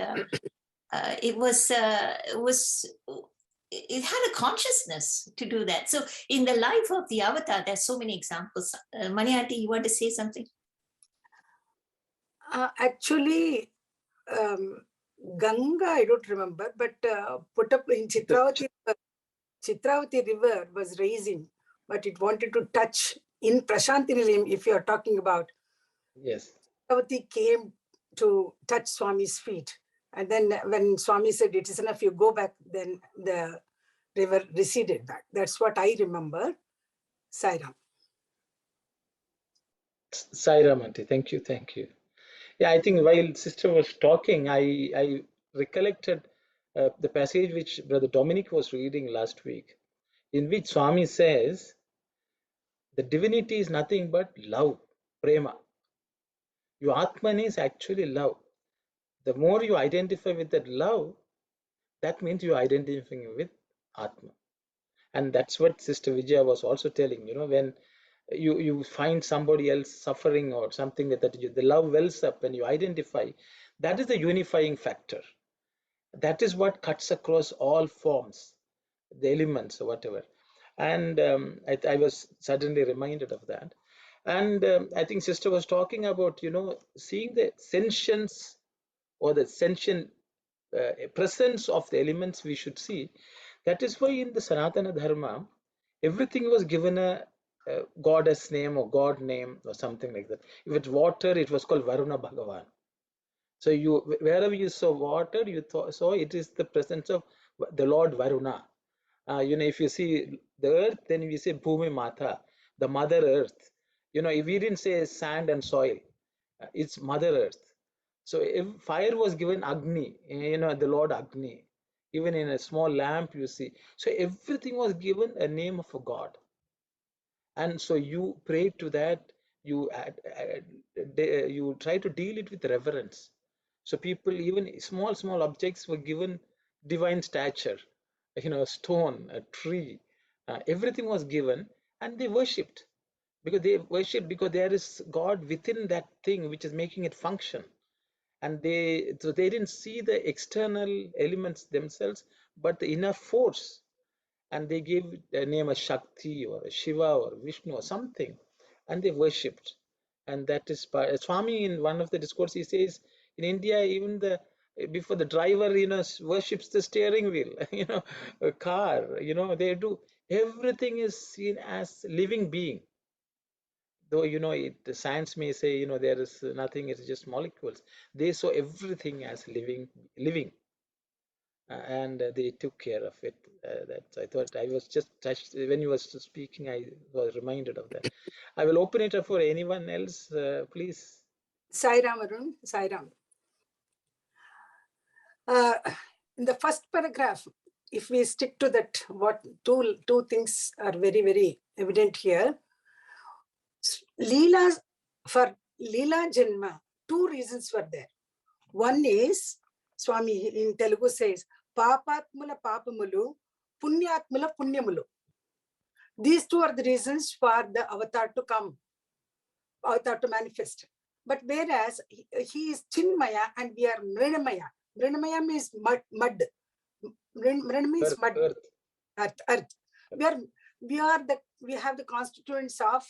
Speaker 9: it had a consciousness to do that. So in the life of the avatar, there's so many examples. Mani Auntie, you want to say something?
Speaker 5: Actually, Ganga, I don't remember, but put up in Chitravati river was raising, but it wanted to touch in Prashanti Nilayam, if you are talking about.
Speaker 1: Yes.
Speaker 5: Chitravati came to touch Swami's feet. And then when Swami said, it is enough, you go back, then the river receded back. That's what I remember. Sairam.
Speaker 1: Sairam Auntie, thank you. Yeah, I think while sister was talking, I recollected the passage which Brother Dominic was reading last week, in which Swami says, the divinity is nothing but love, prema. Your Atman is actually love. The more you identify with that love, that means you are identifying with Atma. And that's what Sister Vijaya was also telling, when you find somebody else suffering or something like that, the love wells up and you identify. That is the unifying factor. That is what cuts across all forms, the elements or whatever. And I was suddenly reminded of that. And I think sister was talking about, seeing the sentience or the sentient presence of the elements we should see. That is why in the Sanatana Dharma, everything was given a goddess name or god name or something like that. If it's water, it was called Varuna Bhagavan. So wherever you saw water, you saw it is the presence of the Lord Varuna. If you see the earth, then we say Bhumi Mata, the Mother Earth. If we didn't say sand and soil, it's Mother Earth. So if fire was given Agni, the Lord Agni. Even in a small lamp, you see. So everything was given a name of a God. And so you pray to that, you try to deal it with reverence. So people, even small objects were given divine stature, a stone, a tree, everything was given, and they worshipped, because there is God within that thing which is making it function. And they didn't see the external elements themselves, but the inner force. And they gave a name as Shakti or Shiva or Vishnu or something, and they worshipped. And that is Swami, in one of the discourses, he says in India, even before the driver worships the steering wheel, a car, they do. Everything is seen as living being, though the science may say there is nothing, it's just molecules. They saw everything as living. And they took care of it. That I thought, I was just touched when you were speaking. I was reminded of that. I will open it up for anyone else, please.
Speaker 11: Sairam Arun, Sairam. In the first paragraph, if we stick to that, what two things are very, very evident here. Leela, for Leela Janma, two reasons were there. One is, Swami in Telugu says, Papatmula Papamulu, Punyatmula Punyamulu. These two are the reasons for the avatar to come, avatar to manifest. But whereas he is Chinmaya and we are Mrinamaya. Mrinamaya means mud. Mrin means mud. Earth. We have the constituents of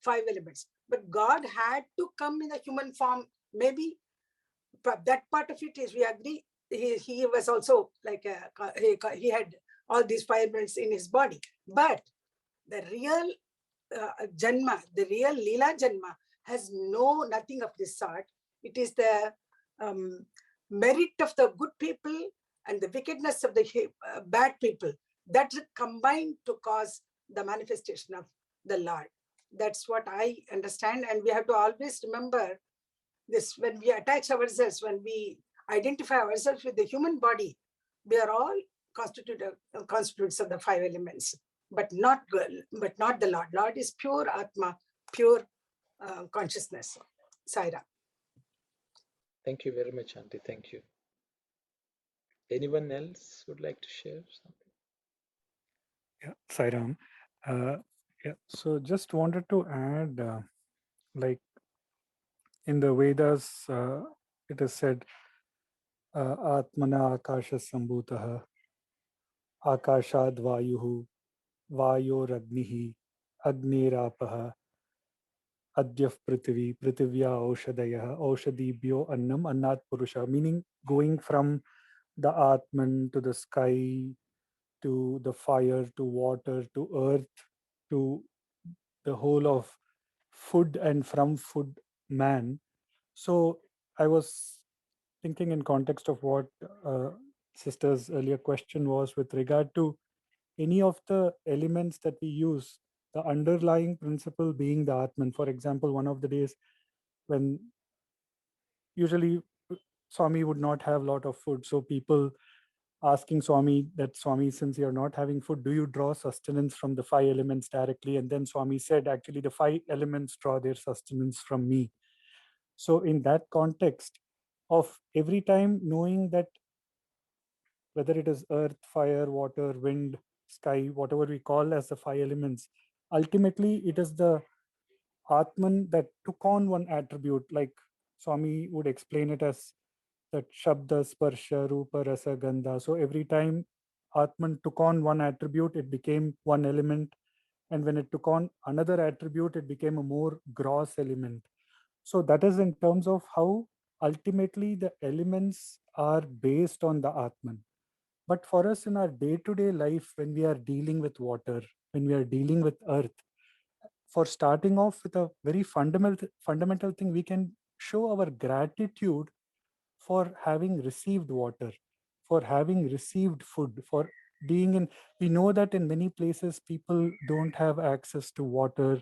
Speaker 11: 5 elements. But God had to come in the human form. Maybe that part of it is, we agree, he was also like he had all these 5 elements in his body. But the real Janma, the real Leela Janma has nothing of this sort. It is the merit of the good people and the wickedness of the bad people that combine to cause the manifestation of the Lord. That's what I understand. And we have to always remember this when we attach ourselves, when we identify ourselves with the human body, we are all constitutes of the 5 elements, but not the Lord. Lord is pure Atma, pure consciousness. Saira.
Speaker 1: Thank you very much, Auntie. Thank you. Anyone else would like to share something?
Speaker 8: Yeah, Sairam. Yeah, so just wanted to add, like in the Vedas, it is said, Atmana Akasha Sambhutaha, Akashad Vayuhu, Vayoragnihi, Agnirapaha, Adyav Prithvi, Prithivya Aushadaya, Aushadibhyo Annam, Annat Purusha, meaning going from the Atman to the sky, to the fire, to water, to earth, to the whole of food, and from food, man. So I was thinking in context of what sister's earlier question was with regard to any of the elements that we use, the underlying principle being the Atman. For example, one of the days when usually Swami would not have a lot of food, so people asking Swami that, Swami, since you're not having food, do you draw sustenance from the 5 elements directly? And then Swami said, actually, the 5 elements draw their sustenance from me. So in that context of every time knowing that whether it is earth, fire, water, wind, sky, whatever we call as the 5 elements, ultimately it is the Atman that took on one attribute, like Swami would explain it as that Shabda, Sparsha, Rupa, Rasa, Gandha. So every time Atman took on one attribute, it became one element. And when it took on another attribute, it became a more gross element. So that is in terms of how ultimately the elements are based on the Atman. But for us in our day-to-day life, when we are dealing with water, when we are dealing with earth, for starting off with a very fundamental thing, we can show our gratitude for having received water, for having received food, for being in. We know that in many places people don't have access to water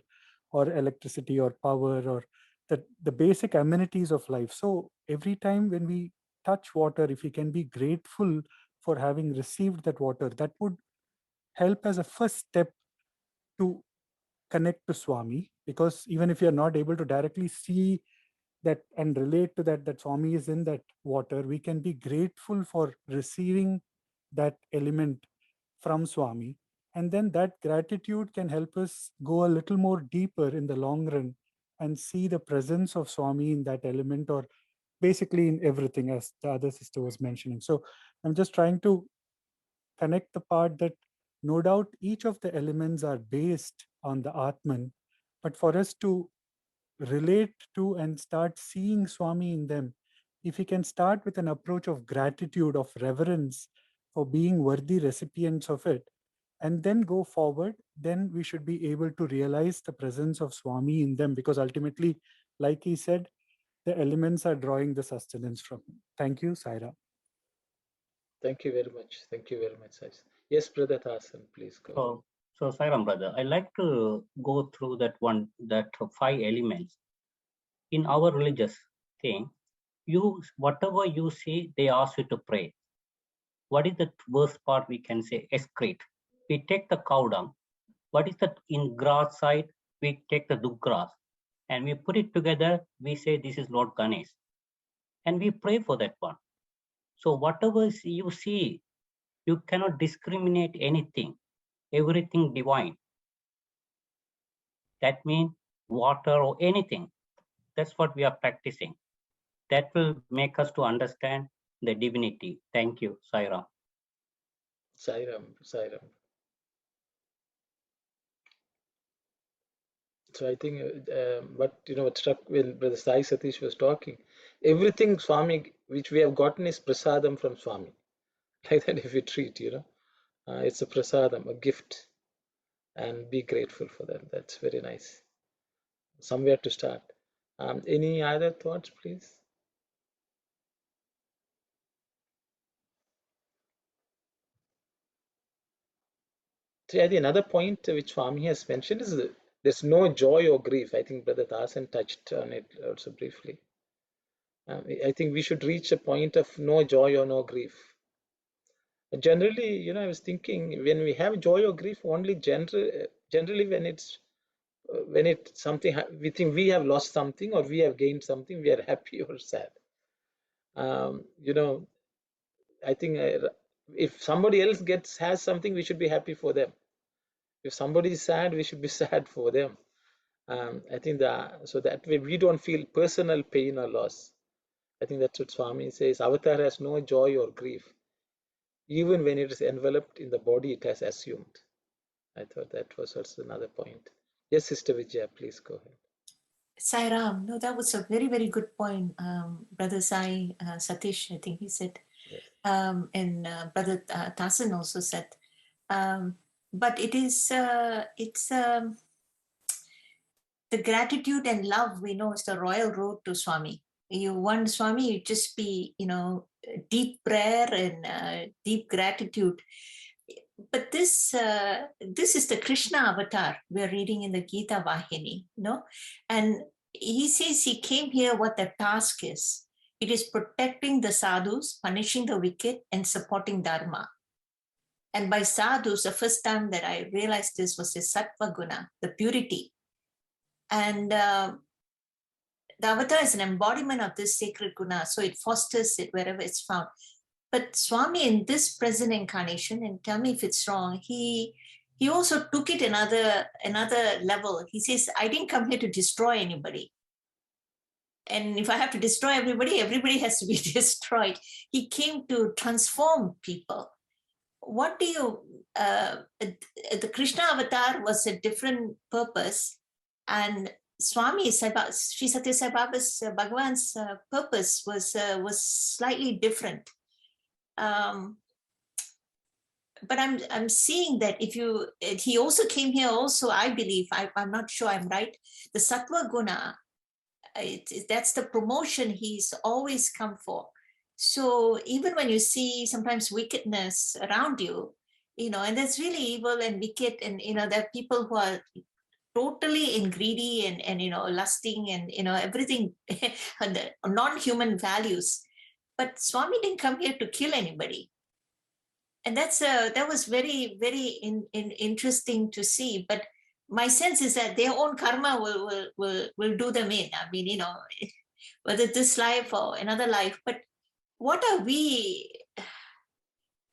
Speaker 8: or electricity or power or the basic amenities of life. So every time when we touch water, if we can be grateful for having received that water, that would help as a first step to connect to Swami, because even if you're not able to directly see that and relate to that Swami is in that water, we can be grateful for receiving that element from Swami. And then that gratitude can help us go a little more deeper in the long run and see the presence of Swami in that element, or basically in everything, as the other sister was mentioning. So I'm just trying to connect the part that no doubt each of the elements are based on the Atman, but for us to relate to and start seeing Swami in them, if we can start with an approach of gratitude, of reverence for being worthy recipients of it, and then go forward, then we should be able to realize the presence of Swami in them, because ultimately, like he said, the elements are drawing the sustenance from him. Thank you, Saira.
Speaker 1: Thank you very much. Thank you very much, Sai. Yes, Brother Tasan, please go.
Speaker 6: So Sairam brother, I like to go through that 5 elements. In our religious thing, whatever you see, they ask you to pray. What is the worst part we can say? Excrete. We take the cow dung. What is that in grass side? We take the dug grass and we put it together. We say this is Lord Ganesh, and we pray for that one. So whatever you see, you cannot discriminate anything. Everything divine. That means water or anything. That's what we are practicing. That will make us to understand the divinity. Thank you, Sairam.
Speaker 1: Sairam. So I think, but what struck when Brother Sai Satish was talking, everything Swami which we have gotten is prasadam from Swami. Like that, if we treat, it's a prasadam, a gift, and be grateful for that. That's very nice. Somewhere to start. Any other thoughts, please? See, I think another point which Swami has mentioned is that there's no joy or grief. I think Brother Dasan touched on it also briefly. I think we should reach a point of no joy or no grief. Generally, I was thinking when we have joy or grief, only generally when it's something we think we have lost something or we have gained something, we are happy or sad. I think if somebody else has something, we should be happy for them. If somebody is sad, we should be sad for them. I think so that way we don't feel personal pain or loss. I think that's what Swami says. Avatar has no joy or grief. Even when it is enveloped in the body, it has assumed. I thought that was also another point. Yes, Sister Vijaya, please go ahead.
Speaker 9: Sairam, no, that was a very, very good point. Brother Sai Satish, I think he said,
Speaker 1: yes.
Speaker 9: And Brother Tasan also said. But it's the gratitude and love, we know, is the royal road to Swami. You want Swami, you just be, deep prayer and deep gratitude. But this is the Krishna avatar we're reading in the Geetha Vahini, and he says he came here what the task is. It is protecting the sadhus, punishing the wicked, and supporting dharma. And by sadhus, the first time that I realized this was the sattva guna, the purity. And the avatar is an embodiment of this sacred guna, so it fosters it wherever it's found. But Swami in this present incarnation, and tell me if it's wrong, he he also took it another level. He says, I didn't come here to destroy anybody. And if I have to destroy everybody, everybody has to be destroyed. He came to transform people. What do you, the Krishna avatar was a different purpose, and Swami Sri Sathya Sai Baba's Bhagawan's purpose was slightly different. But I'm seeing that he also came here also, I believe, I'm not sure I'm right, the Sattva Guna, that's the promotion he's always come for. So even when you see sometimes wickedness around you, and that's really evil and wicked, and there are people who are totally greedy and lusting and everything and the non-human values. But Swami didn't come here to kill anybody. And that was very, very interesting to see. But my sense is that their own karma will do them in. I mean, whether this life or another life. But what are we?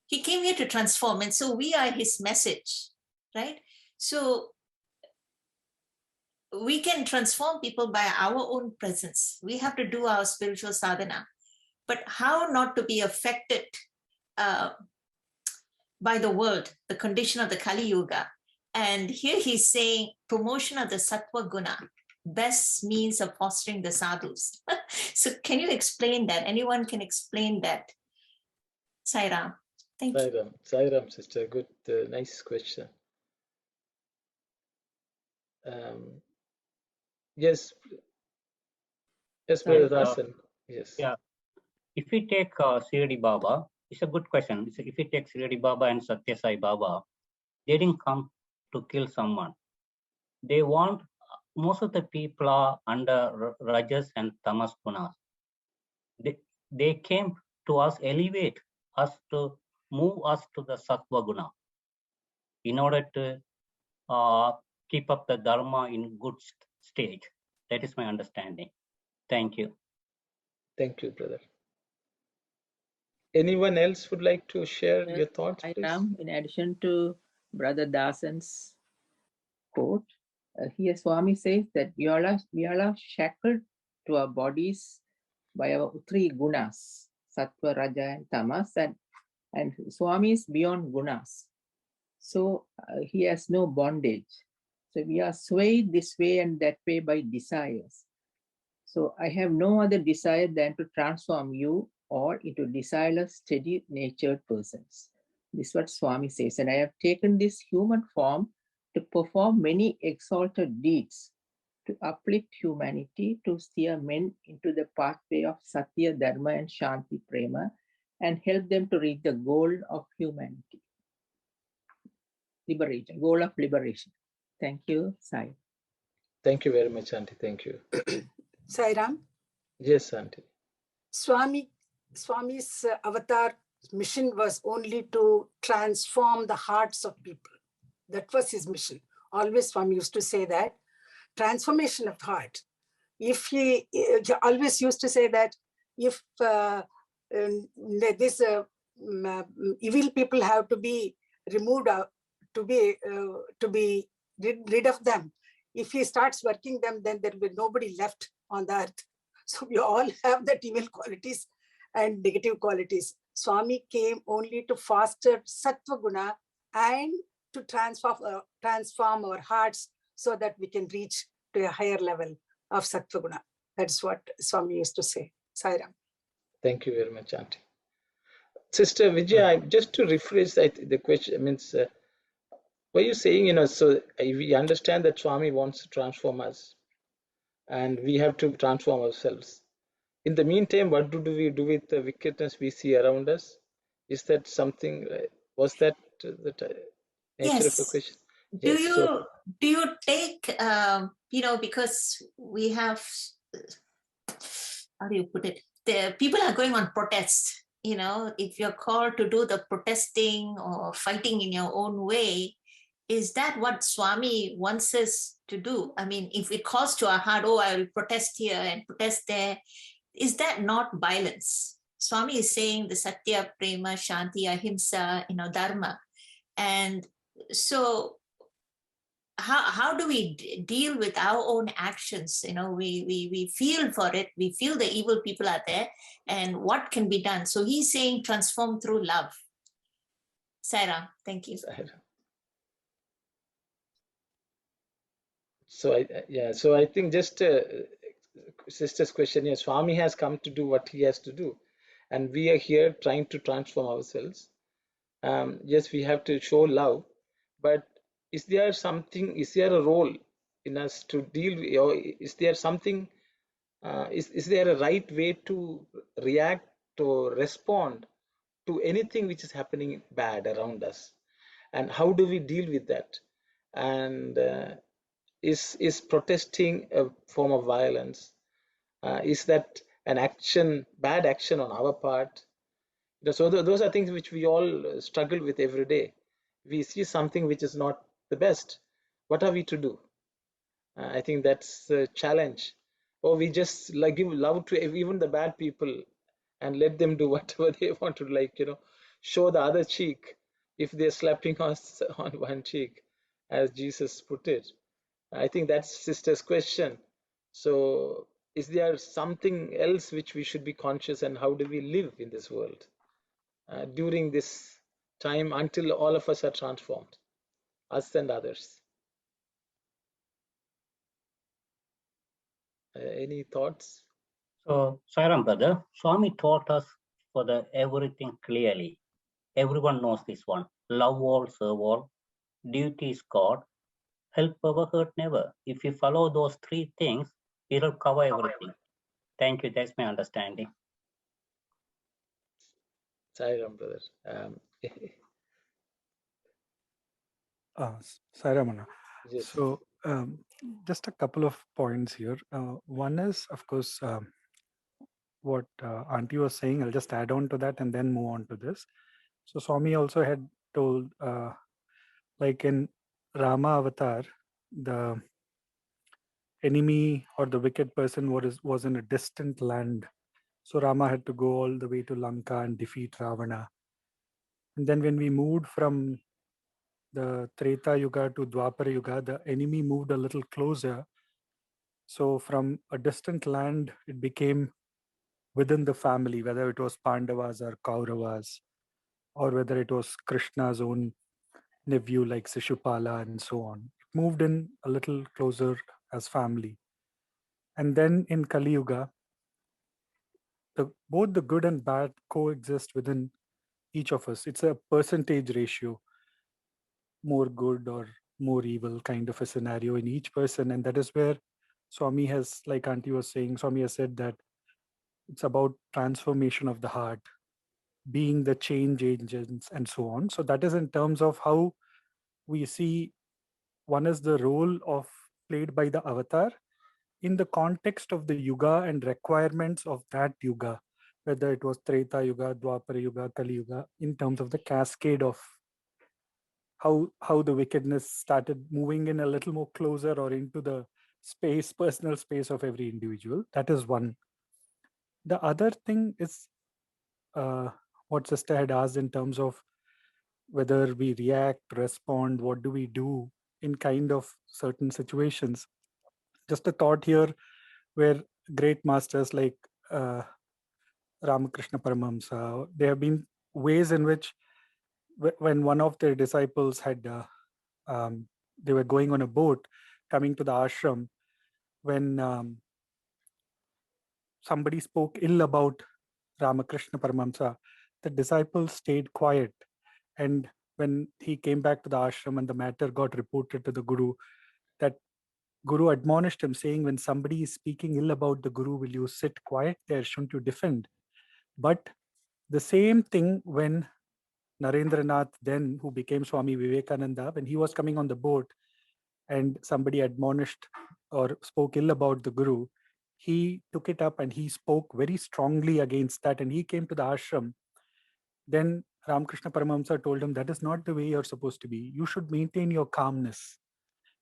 Speaker 9: He came here to transform, and so we are his message, right? So we can transform people by our own presence. We have to do our spiritual sadhana. But how not to be affected by the world, the condition of the Kali Yuga? And here he's saying promotion of the Sattva Guna, best means of fostering the sadhus. So can you explain that? Anyone can explain that? Sai Ram. Thank you.
Speaker 1: Sai Ram, sister. Good, nice question. Yes, Brother Dasan. Yes.
Speaker 6: Yeah. If we take Shirdi Baba, it's a good question. If we take Shirdi Baba and Sathya Sai Baba, they didn't come to kill someone. They want, most of the people are under Rajas and Tamas Gunas. They came to us, elevate us, to move us to the Sattva Guna in order to keep up the Dharma in good stage. That is my understanding. Thank you.
Speaker 1: Thank you, brother. Anyone else would like to share your thoughts, please?
Speaker 12: In addition to Brother Dasan's quote, here Swami says that we all are shackled to our bodies by our three gunas, Sattva, Raja and Tamas, and Swami is beyond gunas. So he has no bondage. So we are swayed this way and that way by desires. So I have no other desire than to transform you all into desireless, steady natured persons. This is what Swami says. And I have taken this human form to perform many exalted deeds, to uplift humanity, to steer men into the pathway of Satya, Dharma and Shanti Prema, and help them to reach the goal of humanity. Liberation, goal of liberation. Thank you, Sai.
Speaker 1: Thank you very much, Auntie. Thank you.
Speaker 11: Sai Ram.
Speaker 1: Yes, Auntie.
Speaker 11: Swami's avatar mission was only to transform the hearts of people. That was his mission. Always Swami used to say that. Transformation of heart. If he always used to say that if this evil people have to be removed, to be rid of them. If he starts working them, then there will be nobody left on the earth. So we all have that evil qualities and negative qualities. Swami came only to foster Sattva Guna and to transform our hearts so that we can reach to a higher level of Sattva Guna. That's what Swami used to say. Sai Ram.
Speaker 1: Thank you very much, Auntie. Sister Vijaya, just to rephrase the question, means, what are you saying, so we understand that Swami wants to transform us and we have to transform ourselves. In the meantime, what do we do with the wickedness we see around us? Is that something, was that the nature of the question?
Speaker 9: Yes. Do you take, because we have, how do you put it? The people are going on protest. If you're called to do the protesting or fighting in your own way, is that what Swami wants us to do? I mean, if it calls to our heart, oh, I will protest here and protest there, is that not violence? Swami is saying the Satya, Prema, Shanti, Ahimsa, Dharma. And So how do we deal with our own actions? You know, we feel for it, we feel the evil people are there, and what can be done? So he's saying transform through love. Sarah, thank you.
Speaker 1: So I think just sister's question, yes, Swami has come to do what he has to do, and we are here trying to transform ourselves. Yes, we have to show love, but is there a role in us to deal with, or is there something, is there a right way to react or respond to anything which is happening bad around us? And how do we deal with that? And is protesting a form of violence? Is that an bad action on our part? So those are things which we all struggle with every day. We see something which is not the best. What are we to do? I think that's the challenge. Or we just like give love to even the bad people and let them do whatever they want to, like, show the other cheek if they're slapping us on one cheek, as Jesus put it. I think that's sister's question. So is there something else which we should be conscious, and how do we live in this world during this time until all of us are transformed, us and others? Any thoughts?
Speaker 6: So, Sairam brother, Swami taught us for the everything clearly. Everyone knows this one. Love all, serve all. Duty is God. Help ever, hurt never. If you follow those three things, it'll cover everything. Thank you. That's my understanding.
Speaker 1: Sairam, brother.
Speaker 8: Sairamana.
Speaker 1: Yes.
Speaker 8: So just a couple of points here. One is, of course, what Auntie was saying. I'll just add on to that and then move on to this. So Swami also had told, like in Rama Avatar, the enemy or the wicked person was in a distant land. So Rama had to go all the way to Lanka and defeat Ravana. And then when we moved from the Treta Yuga to Dwapara Yuga, the enemy moved a little closer. So from a distant land, it became within the family, whether it was Pandavas or Kauravas, or whether it was Krishna's own nephew like Sishupala and so on. It moved in a little closer as family. And then in Kali Yuga, both the good and bad coexist within each of us. It's a percentage ratio, more good or more evil kind of a scenario in each person. And that is where Swami has, like Auntie was saying, Swami has said that it's about transformation of the heart, being the change agents and so on. So that is in terms of how we see one is the role of played by the avatar in the context of the yuga and requirements of that yuga, whether it was Treta Yuga, Dwapara Yuga, Kali Yuga, in terms of the cascade of how the wickedness started moving in a little more closer or into the space, personal space of every individual. That is one. The other thing is what sister had asked in terms of whether we react, respond, what do we do in kind of certain situations. Just a thought here where great masters like Ramakrishna Paramahamsa, there have been ways in which when one of their disciples had, they were going on a boat coming to the ashram, when somebody spoke ill about Ramakrishna Paramahamsa, the disciple stayed quiet. And when he came back to the ashram and the matter got reported to the Guru, that Guru admonished him, saying, when somebody is speaking ill about the Guru, will you sit quiet there? Shouldn't you defend? But the same thing when Narendranath, then who became Swami Vivekananda, when he was coming on the boat and somebody admonished or spoke ill about the Guru, he took it up and he spoke very strongly against that. And he came to the ashram. Then Ramakrishna Paramahamsa told him, that is not the way you're supposed to be. You should maintain your calmness.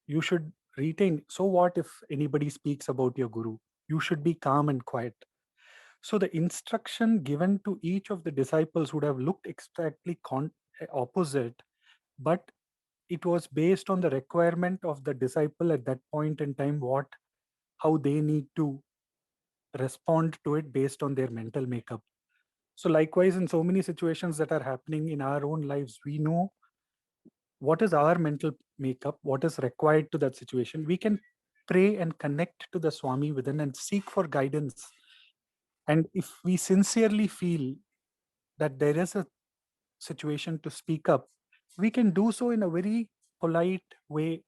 Speaker 8: You should retain. So what if anybody speaks about your Guru? You should be calm and quiet. So the instruction given to each of the disciples would have looked exactly opposite, but it was based on the requirement of the disciple at that point in time, how they need to respond to it based on their mental makeup. So likewise, in so many situations that are happening in our own lives, we know what is our mental makeup, what is required to that situation. We can pray and connect to the Swami within and seek for guidance. And if we sincerely feel that there is a situation to speak up, we can do so in a very polite way.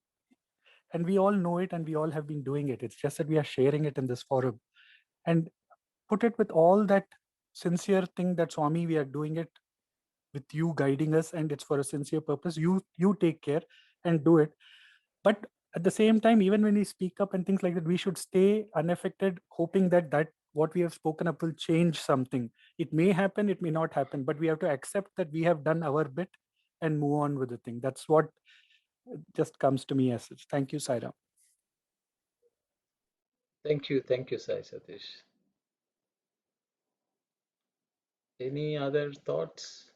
Speaker 8: And we all know it and we all have been doing it. It's just that we are sharing it in this forum. And put it with all that sincere thing that Swami, we are doing it with you guiding us, and it's for a sincere purpose. You take care and do it. But at the same time, even when we speak up and things like that, we should stay unaffected, hoping that what we have spoken up will change something. It may happen, it may not happen, but we have to accept that we have done our bit and move on with the thing. That's what just comes to me as such. Thank you, Saira.
Speaker 1: Thank you, Sai Satish. Any other thoughts?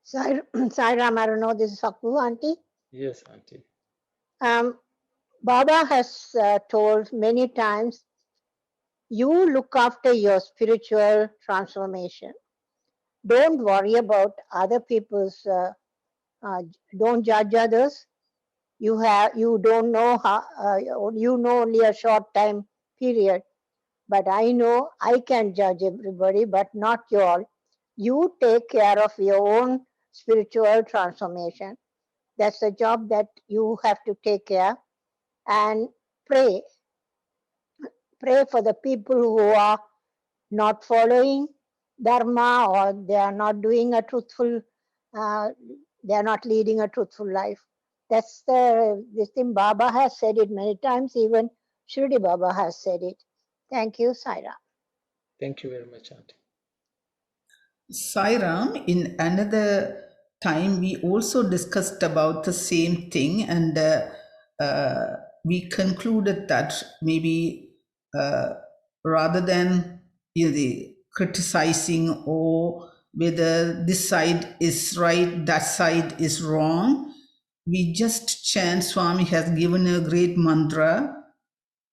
Speaker 4: Sai Ram, I don't know, this is Sakku, Auntie.
Speaker 1: Yes, Auntie.
Speaker 4: Baba has told many times, you look after your spiritual transformation. Don't worry about other people's, don't judge others. You don't know how, you know only a short time period. But I know I can judge everybody, but not you all. You take care of your own spiritual transformation. That's the job that you have to take care, and pray. Pray for the people who are not following Dharma, or they are not doing a truthful, they are not leading a truthful life. That's this thing. Baba has said it many times, even Shirdi Baba has said it. Thank you, Saira.
Speaker 1: Thank you very much, Auntie.
Speaker 7: Sairam, in another time, we also discussed about the same thing, and we concluded that maybe rather than the criticizing or whether this side is right, that side is wrong, we just chant. Swami has given a great mantra,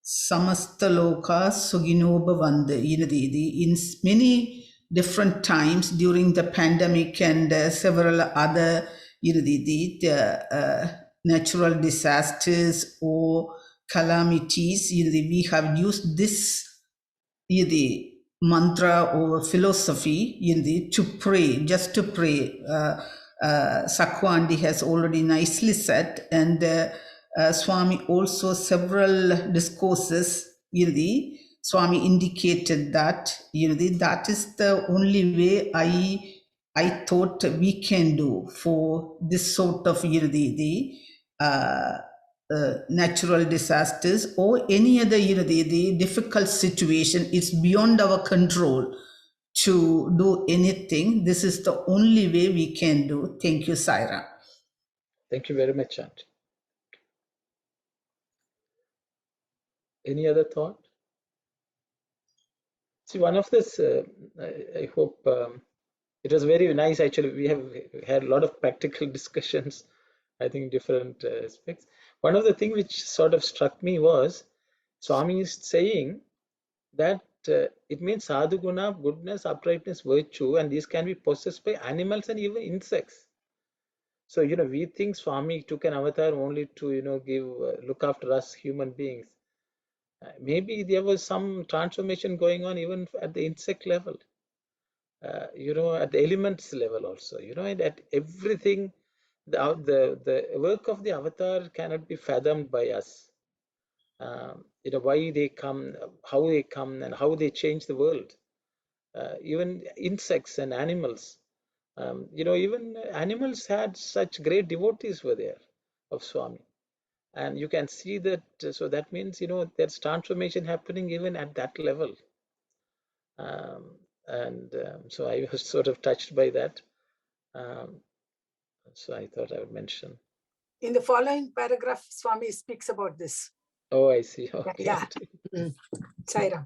Speaker 7: Samasta Loka Sugino Bhavande. In many different times during the pandemic and several other natural disasters or calamities, we have used this mantra or philosophy to pray, just to pray. Sakwandi has already nicely said, and Swami also several discourses, Swami indicated that, that is the only way I thought we can do for this sort of natural disasters or any other the difficult situation. It's beyond our control to do anything. This is the only way we can do. Thank you, Saira.
Speaker 1: Thank you very much, Auntie. Any other thought? See, one of this, I hope it was very nice. Actually, we have had a lot of practical discussions, I think different aspects. One of the things which sort of struck me was Swami is saying that it means sadhuguna, goodness, uprightness, virtue, and these can be possessed by animals and even insects. So, we think Swami took an avatar only to, give, look after us human beings. Maybe there was some transformation going on even at the insect level, at the elements level also, and at everything. The work of the avatar cannot be fathomed by us. Why they come, and how they change the world. Even insects and animals, even animals had such great devotees were there of Swami, and you can see that. So that means there's transformation happening even at that level. So I was sort of touched by that. So I thought I would mention.
Speaker 11: In the following paragraph, Swami speaks about this.
Speaker 1: Oh, I see. Okay.
Speaker 11: Yeah. Sairam.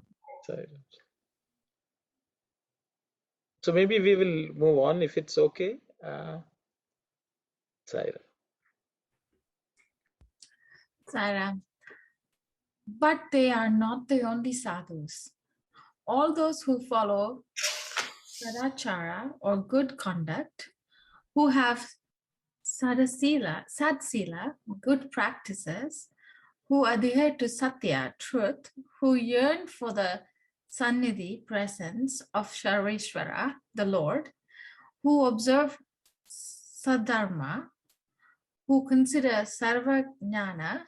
Speaker 1: So maybe we will move on if it's okay. Saira.
Speaker 2: Sairam. But they are not the only sadhus. All those who follow sadachara or good conduct, who have sadsila, good practices, who adhere to satya, truth, who yearn for the sannidhi, presence of Sharveshwara, the Lord, who observe sadharma, who consider sarva jnana,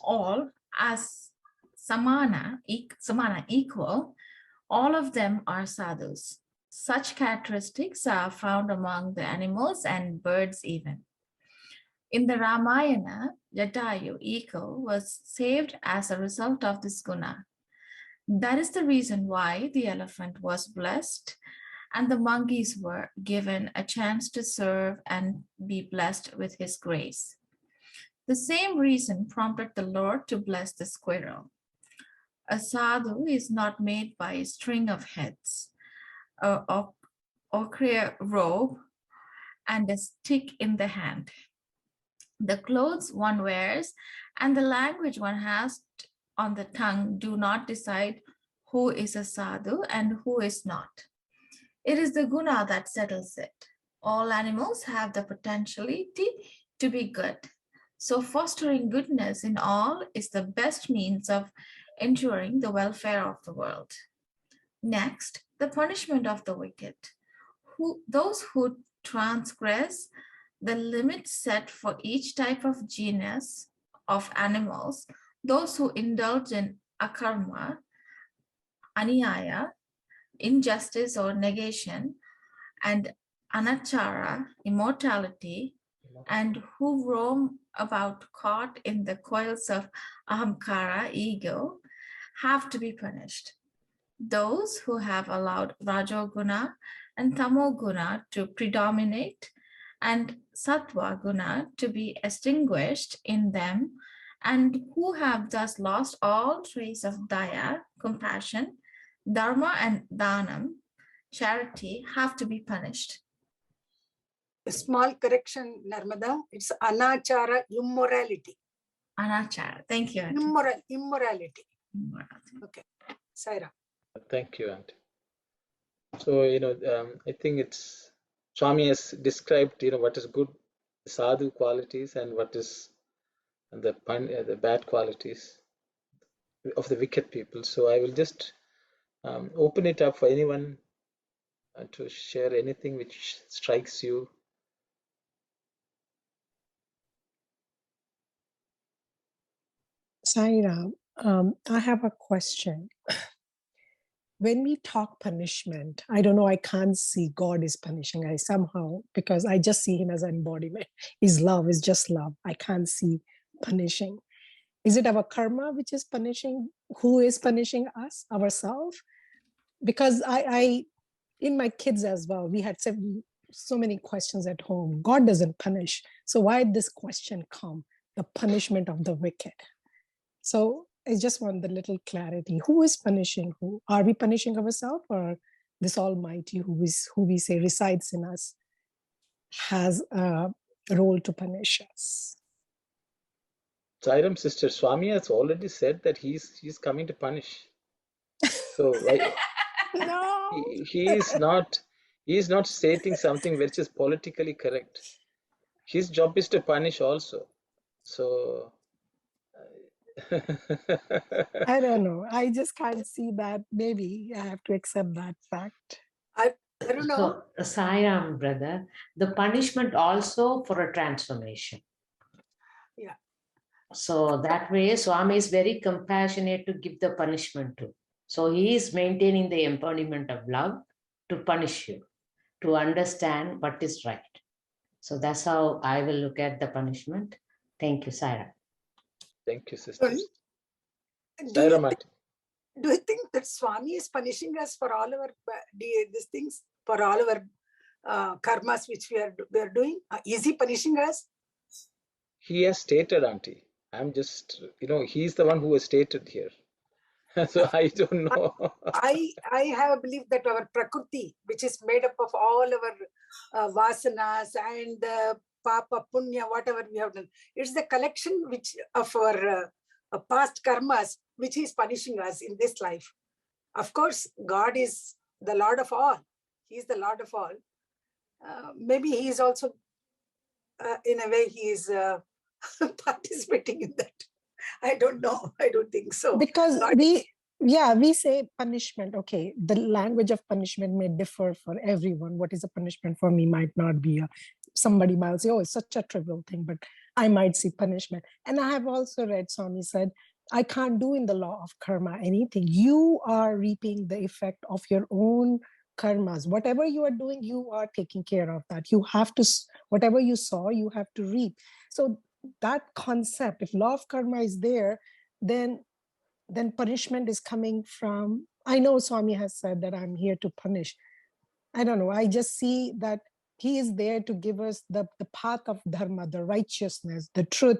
Speaker 2: all as samana, equal, all of them are sadhus. Such characteristics are found among the animals and birds even. In the Ramayana, Jatayu, eagle, was saved as a result of this guna. That is the reason why the elephant was blessed and the monkeys were given a chance to serve and be blessed with his grace. The same reason prompted the Lord to bless the squirrel. A sadhu is not made by a string of heads, a ochre robe, and a stick in the hand. The clothes one wears and the language one has on the tongue do not decide who is a sadhu and who is not. It is the guna that settles it. All animals have the potentiality to be good. So fostering goodness in all is the best means of ensuring the welfare of the world. Next, the punishment of the wicked. Those who transgress the limits set for each type of genus of animals, those who indulge in akarma, aniyaya, injustice or negation, and anachara, immortality, and who roam about caught in the coils of ahamkara, ego, have to be punished. Those who have allowed rajoguna and tamoguna to predominate and sattva guna to be extinguished in them, and who have thus lost all trace of daya, compassion, dharma and dhanam, charity, have to be punished.
Speaker 11: A small correction, Narmada. It's anachara, immorality.
Speaker 2: Anachara. Thank you, Auntie.
Speaker 11: Immorality. Okay. Saira.
Speaker 1: Thank you, Auntie. So, I think it's Swami has described, what is good sadhu qualities and what is the bad qualities of the wicked people. So I will just open it up for anyone to share anything which strikes you.
Speaker 5: Saira, I have a question. When we talk punishment, I don't know, I can't see God is punishing. I somehow, because I just see him as an embodiment. His love is just love. I can't see punishing. Is it our karma which is punishing? Who is punishing us? Ourselves? Because I in my kids as well, we had so many questions at home. God doesn't punish. So why did this question come? The punishment of the wicked. So I just want the little clarity. Who is punishing who? Are we punishing ourselves, or this Almighty who we say resides in us has a role to punish us?
Speaker 1: Sairam sister, Swami has already said that he's coming to punish. So
Speaker 5: no,
Speaker 1: he is not stating something which is politically correct. His job is to punish also. So
Speaker 5: I don't know. I just can't see that. Maybe I have to accept that fact.
Speaker 11: I don't know.
Speaker 10: So, Sairam, brother, the punishment also for a transformation.
Speaker 11: Yeah.
Speaker 10: So that way, Swami is very compassionate to give the punishment to. So he is maintaining the embodiment of love to punish you, to understand what is right. So that's how I will look at the punishment. Thank you, Saira.
Speaker 1: Thank you, sister.
Speaker 11: Do you think that Swami is punishing us for all our these things, for all our karmas which we are doing? Is he punishing us?
Speaker 1: He has stated, Auntie. I'm just, he's the one who has stated here. So I don't know.
Speaker 11: I have a belief that our prakriti, which is made up of all our vasanas and papa, punya, whatever we have done, it's the collection which of our past karmas, which is punishing us in this life. Of course, God is the Lord of all. He is the Lord of all. Maybe he is also, in a way, he is participating in that. I don't know. I don't think so.
Speaker 5: Because
Speaker 11: God
Speaker 5: we say punishment. Okay, the language of punishment may differ for everyone. What is a punishment for me might not be somebody might say, oh, it's such a trivial thing, but I might see punishment. And I have also read, Swami said, I can't do in the law of karma anything. You are reaping the effect of your own karmas. Whatever you are doing, you are taking care of that. You have to, whatever you sow, you have to reap. So that concept, if law of karma is there, then punishment is coming from, I know Swami has said that I'm here to punish. I don't know. I just see that he is there to give us the path of dharma, the righteousness, the truth.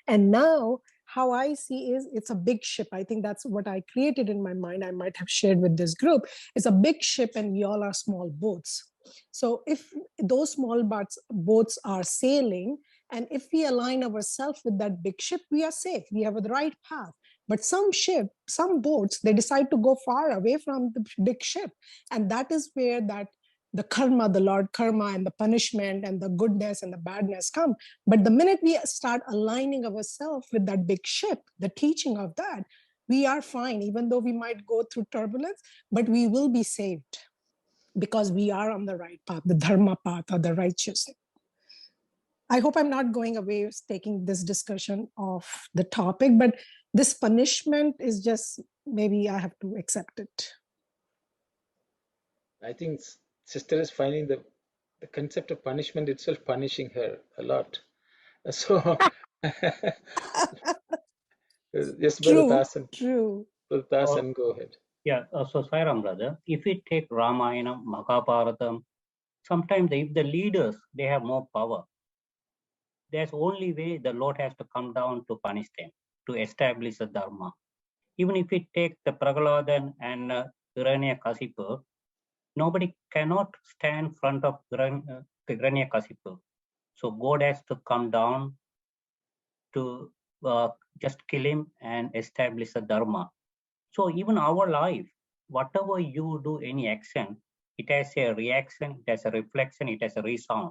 Speaker 5: And now how I see is it's a big ship. I think that's what I created in my mind. I might have shared with this group. It's a big ship and we all are small boats. So if those small boats are sailing, and if we align ourselves with that big ship, we are safe. We have the right path. But some boats, they decide to go far away from the big ship. And that is where the karma, the Lord karma and the punishment and the goodness and the badness come. But the minute we start aligning ourselves with that big ship, the teaching of that, we are fine, even though we might go through turbulence, but we will be saved because we are on the right path, the dharma path or the righteousness. I hope I'm not going away taking this discussion off the topic, but this punishment is just, maybe I have to accept it.
Speaker 1: I think sister is finding the concept of punishment itself punishing her a lot. So yes, Brother Dasan.
Speaker 5: True.
Speaker 1: Brother Dasan, go ahead.
Speaker 6: Yeah, so Sairam brother, if we take Ramayana, Mahabharatam, sometimes if the leaders, they have more power, there's only way the Lord has to come down to punish them, to establish the dharma. Even if we take the Pragaladan and Hiranyakasipu, nobody cannot stand in front of Hiranyakasipu. So God has to come down to just kill him and establish the dharma. So even our life, whatever you do, any action, it has a reaction, it has a reflection, it has a resound.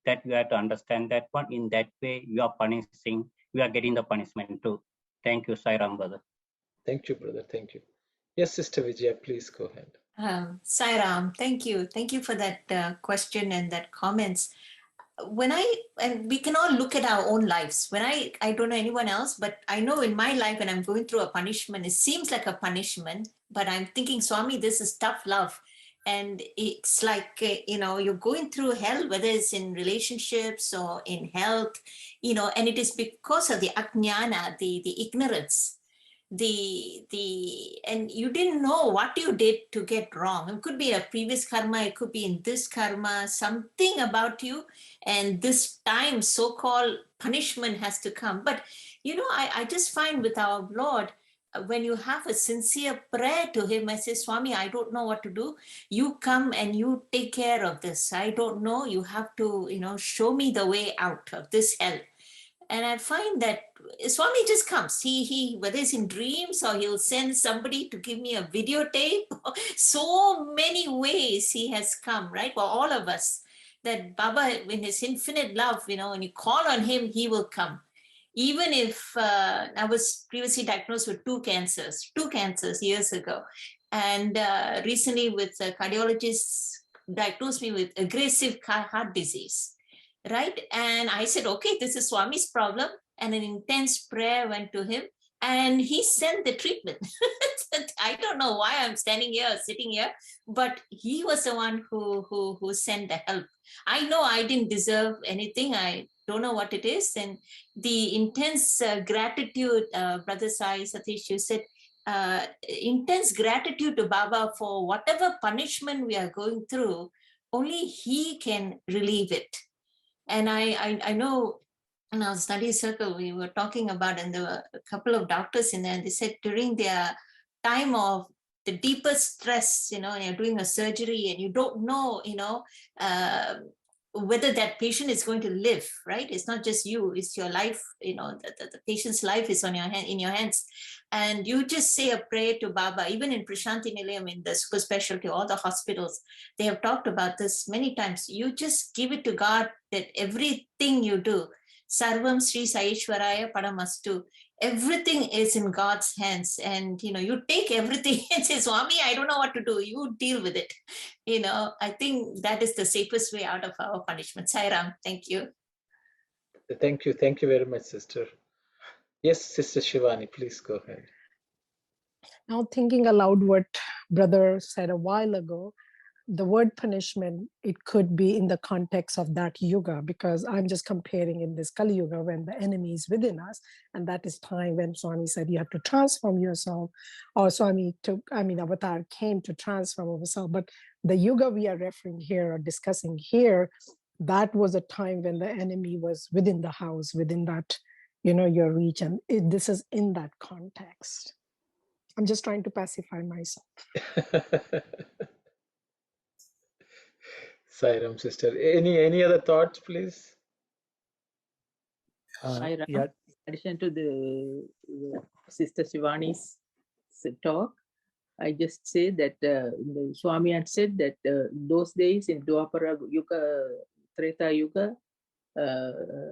Speaker 6: That you have to understand that one. In that way, you are punishing, you are getting the punishment too. Thank you, Sairam brother.
Speaker 1: Thank you, brother. Thank you. Yes, Sister Vijaya, please go ahead.
Speaker 9: Sairam, thank you. Thank you for that question and that comments. And we can all look at our own lives. When I don't know anyone else, but I know in my life when I'm going through a punishment, it seems like a punishment, but I'm thinking, Swami, this is tough love. And it's like, you're going through hell, whether it's in relationships or in health, and it is because of the ajnana, the ignorance, and you didn't know what you did to get wrong. It could be a previous karma, it could be in this karma, something about you, and this time so-called punishment has to come. But I just find with our Lord, when you have a sincere prayer to him, I say, Swami, I don't know what to do. You come and you take care of this. I don't know. You have to, show me the way out of this hell. And I find that Swami just comes. He whether it's in dreams or he'll send somebody to give me a videotape. So many ways he has come, right? For all of us. That Baba, in his infinite love, when you call on him, he will come. Even if I was previously diagnosed with two cancers years ago. And recently with a cardiologist diagnosed me with aggressive heart disease. Right? And I said, okay, this is Swami's problem. And an intense prayer went to him and he sent the treatment. I don't know why I'm sitting here, but he was the one who sent the help. I know I didn't deserve anything. I don't know what it is. And the intense gratitude, Brother Sai Satish, you said, intense gratitude to Baba for whatever punishment we are going through, only he can relieve it. And I know in our study circle, we were talking about, and there were a couple of doctors in there, and they said during their time of the deepest stress, and you're doing a surgery and you don't know, whether that patient is going to live, right? It's not just you, it's your life, the patient's life is in your hands. And you just say a prayer to Baba. Even in Prashanti Nilayam, in the super specialty, all the hospitals, they have talked about this many times. You just give it to God, that everything you do, Sarvam Sri Saishwaraya Paramastu, everything is in God's hands. And, you take everything and say, Swami, I don't know what to do. You deal with it. I think that is the safest way out of our punishment. Sai Ram, thank you.
Speaker 1: Thank you. Thank you very much, sister. Yes, Sister Shivani, please go ahead.
Speaker 5: Now thinking aloud what brother said a while ago, the word punishment, it could be in the context of that yuga, because I'm just comparing in this Kali Yuga when the enemy is within us. And that is time when Swami said you have to transform yourself, or Avatar came to transform ourselves. But the yuga we are referring here or discussing here, that was a time when the enemy was within the house, within that, your reach. And this is in that context. I'm just trying to pacify myself.
Speaker 1: Sairam, sister. Any other thoughts, please?
Speaker 12: In
Speaker 8: Yeah.
Speaker 12: addition to the Sister Shivani's talk, I just say that the Swami had said that those days in Dwapara Yuga, Treta Yuga,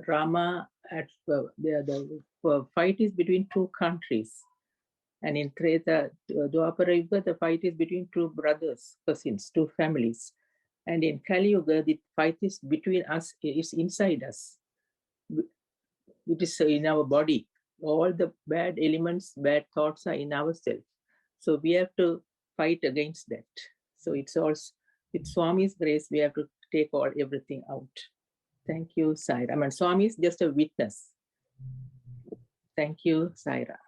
Speaker 12: Rama, the fight is between two countries. And in Treta, Dwapara Yuga, the fight is between two brothers, cousins, two families. And in Kali Yuga, the fight is between us, is inside us. It is in our body. All the bad elements, bad thoughts are in ourselves. So we have to fight against that. So it's also, with Swami's grace, we have to take everything out. Thank you, Saira. Swami is just a witness. Thank you, Saira.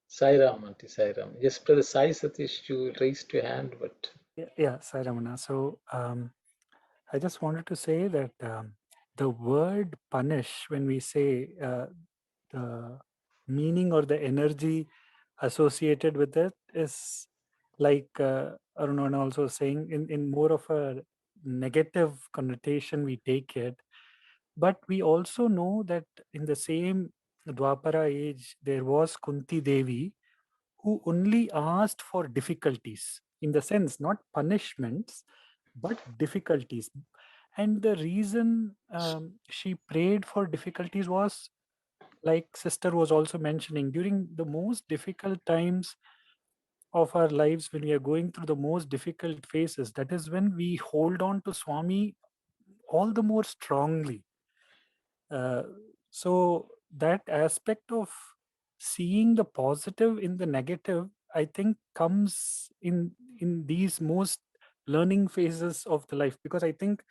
Speaker 1: Sairam, Auntie Sairam. Yes, Brother Sai Satish, you raised your hand, but...
Speaker 8: Yeah, Sai Ramana. So I just wanted to say that the word punish, when we say the meaning or the energy associated with it is like Aruna also saying in more of a negative connotation we take it. But we also know that in the same Dwapara age, there was Kunti Devi who only asked for difficulties, in the sense, not punishments, but difficulties. And the reason she prayed for difficulties was, like sister was also mentioning, during the most difficult times of our lives, when we are going through the most difficult phases, that is when we hold on to Swami all the more strongly. So that aspect of seeing the positive in the negative, I think, comes in these most learning phases of the life, because I think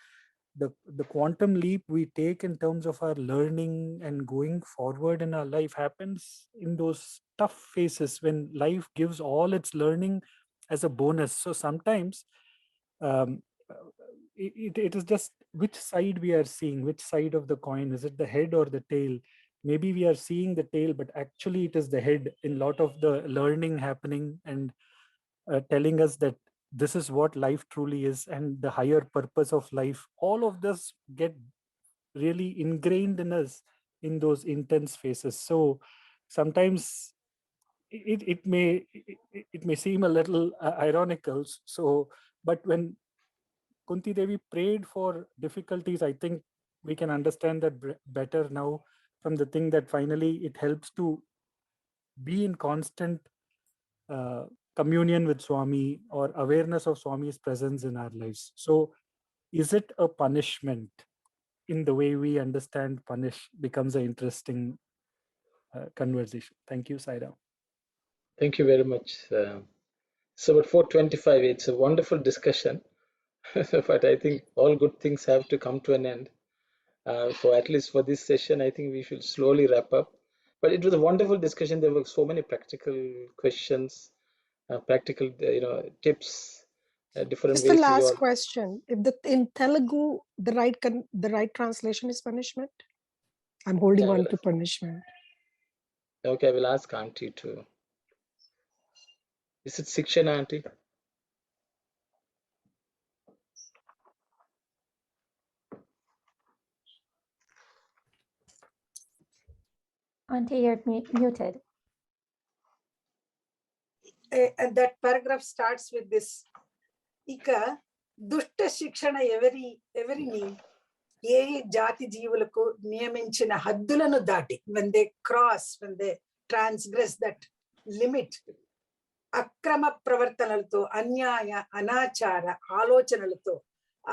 Speaker 8: the quantum leap we take in terms of our learning and going forward in our life happens in those tough phases when life gives all its learning as a bonus. So sometimes it is just which side we are seeing, which side of the coin. Is it the head or the tail? Maybe we are seeing the tail, but actually it is the head in lot of the learning happening and telling us that this is what life truly is and the higher purpose of life. All of this get really ingrained in us in those intense phases. So sometimes it may seem a little ironical. So, but when Kunti Devi prayed for difficulties, I think we can understand that better now, from the thing that finally it helps to be in constant communion with Swami or awareness of Swami's presence in our lives. So is it a punishment? In the way we understand punish becomes an interesting conversation. Thank you, Saira.
Speaker 1: Thank you very much. So at 4:25, it's a wonderful discussion, but I think all good things have to come to an end. For at least for this session, I think we should slowly wrap up. But it was a wonderful discussion. There were so many practical questions, practical, tips, different
Speaker 5: Just
Speaker 1: ways.
Speaker 5: the last question: if in Telugu the right translation is punishment, I'm holding on to punishment.
Speaker 1: Okay, I will ask Auntie to. Is it Sikshana, auntie?
Speaker 3: Auntie, you're muted.
Speaker 11: And that paragraph starts with this. Ika dushta shikshana ఎవరిని ఏ జాతి జీవులకు నియమించిన హద్దులను దాటి, when they cross, when they transgress that limit, అక్రమ ప్రవర్తనలతో, అన్యాయ అనాచార ఆలోచనలతో,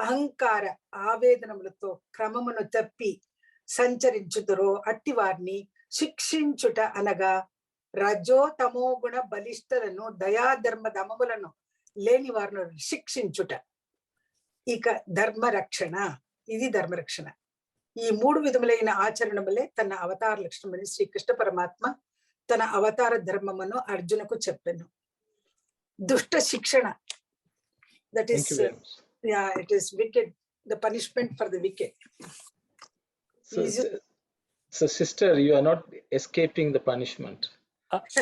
Speaker 11: అహంకార ఆవేదనములతో క్రమమును తప్పి సంచరించుదురో అట్టి వారిని శిక్షించుట అనగా రజో తమో గుణ బలిష్టలను, దయాధర్మ దమములను లేని వారిని శిక్షించుట. ఇక ధర్మరక్షణ, ఇది ధర్మరక్షణ. ఈ 3 విధములైన ఆచరణములే తన అవతార లక్షణమని శ్రీకృష్ణ పరమాత్మ తన అవతార ధర్మమును అర్జునకు చెప్పెను. దుష్ట శిక్షణ, that is, it is wicked, the punishment for the wicked.
Speaker 1: So sister, you are not escaping the punishment.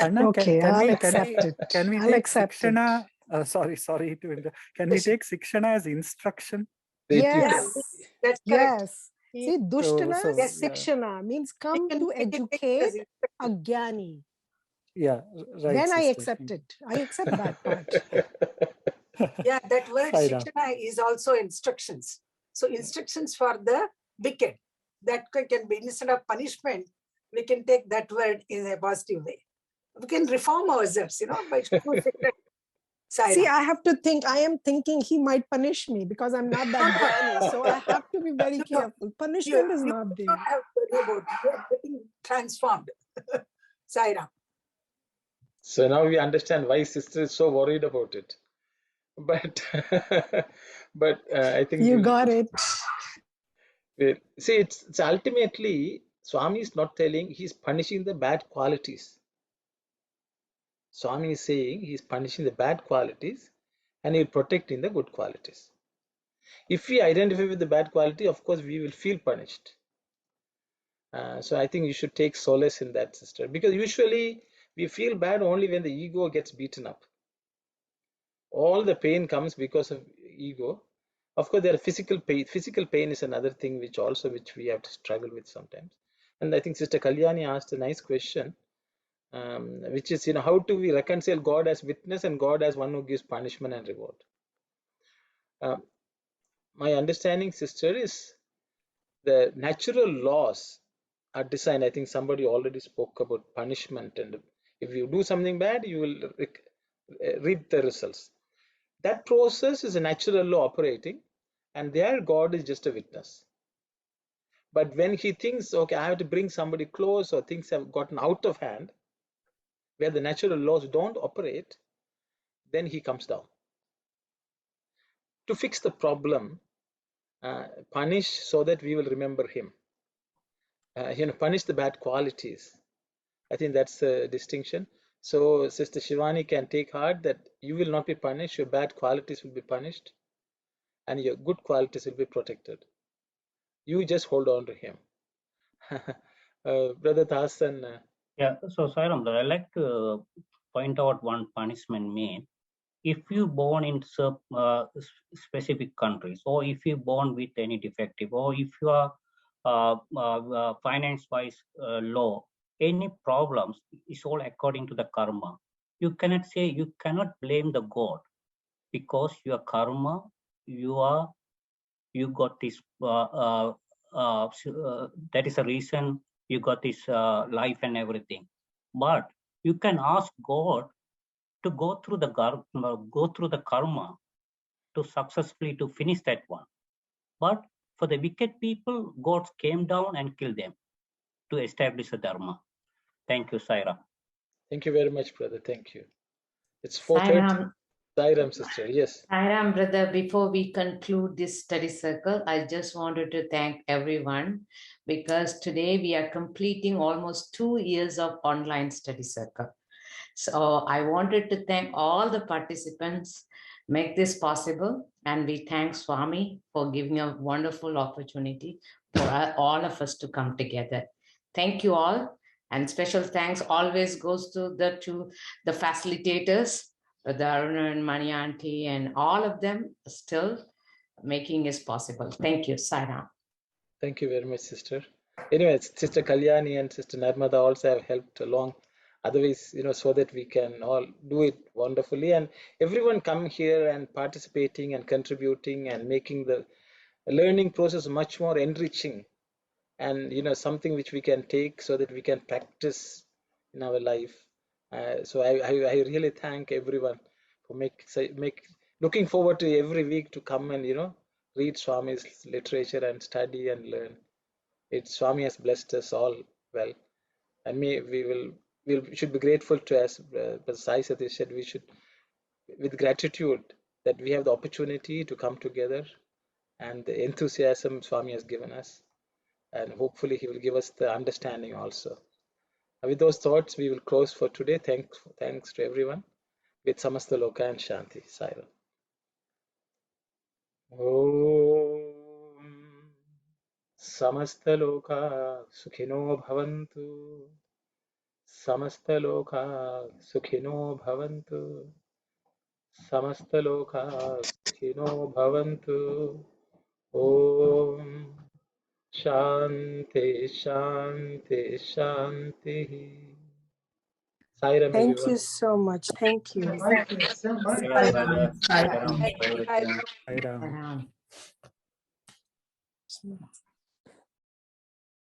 Speaker 8: Anna,
Speaker 5: Okay, I'll accept it.
Speaker 8: Can we
Speaker 5: I'll
Speaker 8: take
Speaker 5: accept it.
Speaker 8: Sikshana? Sorry to interrupt. Can we take Sikshana as instruction?
Speaker 5: Yes.
Speaker 11: That's correct.
Speaker 5: Yes. See, dushtana,
Speaker 11: Yes,
Speaker 5: sikshana means come to educate a jnani.
Speaker 8: Yeah, right.
Speaker 5: Then I
Speaker 8: sister.
Speaker 5: accept it. I accept that part.
Speaker 11: Yeah, that word
Speaker 8: Sai Ram.
Speaker 11: shikshana is also instructions. So instructions for the wicked, that can be, instead of punishment, we can take that word in a positive way. We can reform ourselves, by
Speaker 5: See, I have to think, I am thinking he might punish me because I'm not that jnani. So I have to be very careful. Punishment is not there.
Speaker 11: don't have to worry about it. You are getting transformed. Sai Ram.
Speaker 1: So now we understand why sister is so worried about it. But I think
Speaker 5: You got it.
Speaker 1: See, it's ultimately Swami is not telling he's punishing the bad qualities. Swami is saying he's punishing the bad qualities and he's protecting the good qualities. If we identify with the bad quality, of course we will feel punished. So I think you should take solace in that, sister, because usually we feel bad only when the ego gets beaten up. All the pain comes because of ego. Of course, there are physical pain. Physical pain is another thing which we have to struggle with sometimes. And I think Sister Kalyani asked a nice question, which is, how do we reconcile God as witness and God as one who gives punishment and reward? My understanding, sister, is the natural laws are designed. I think somebody already spoke about punishment, and if you do something bad, you will reap the results. That process is a natural law operating, and there God is just a witness. But when he thinks, okay, I have to bring somebody close, or things have gotten out of hand, where the natural laws don't operate, then he comes down. To fix the problem, punish so that we will remember him. Punish the bad qualities. I think that's the distinction. So Sister Shivani can take heart that you will not be punished, your bad qualities will be punished, and your good qualities will be protected. You just hold on to him. Brother Dasan.
Speaker 6: Yeah, so Sairam, I like to point out one punishment made. If you born in specific countries, or if you born with any defective, or if you are finance-wise low, any problems is all according to the karma. You cannot blame the God, because your karma, you got this. That is a reason you got this life and everything. But you can ask God to go through the karma to successfully to finish that one. But for the wicked people, God came down and killed them to establish the dharma. Thank you, Saira.
Speaker 1: Thank you very much, brother. Thank you. It's 4:30. Sairam, sister. Yes.
Speaker 10: Sairam, brother, before we conclude this study circle, I just wanted to thank everyone, because today we are completing almost 2 years of online study circle. So I wanted to thank all the participants make this possible, and we thank Swami for giving a wonderful opportunity for all of us to come together. Thank you all, and special thanks always goes to the facilitators, Brother Aruna and Mani Auntie and all of them still making this possible. Thank you, Sairam.
Speaker 1: Thank you very much, sister. Anyway, Sister Kalyani and Sister Narmada also have helped along. Otherwise, so that we can all do it wonderfully, and everyone come here and participating and contributing and making the learning process much more enriching, and something which we can take so that we can practice in our life. So I really thank everyone for make looking forward to every week to come and read Swami's literature and study and learn. Swami has blessed us all well, and we should be grateful to, as Sai Sathya said, we should, with gratitude, that we have the opportunity to come together and the enthusiasm Swami has given us, and hopefully he will give us the understanding also. With those thoughts, we will close for today. Thanks to everyone. With Samasta Loka and Shanti. Sairam. Om Samasta Loka Sukhino Bhavantu. Samasta Loka Sukhino Bhavantu. Samasta Loka Sukhino Bhavantu. Om Shanti Shanti Shanti. Sairam,
Speaker 5: Thank
Speaker 1: everyone.
Speaker 5: you so much. Thank you.
Speaker 10: Thank you so much.
Speaker 6: Sairam, brother.
Speaker 7: Sairam.
Speaker 6: Sairam, Sairam.
Speaker 8: Sairam.
Speaker 10: Sairam.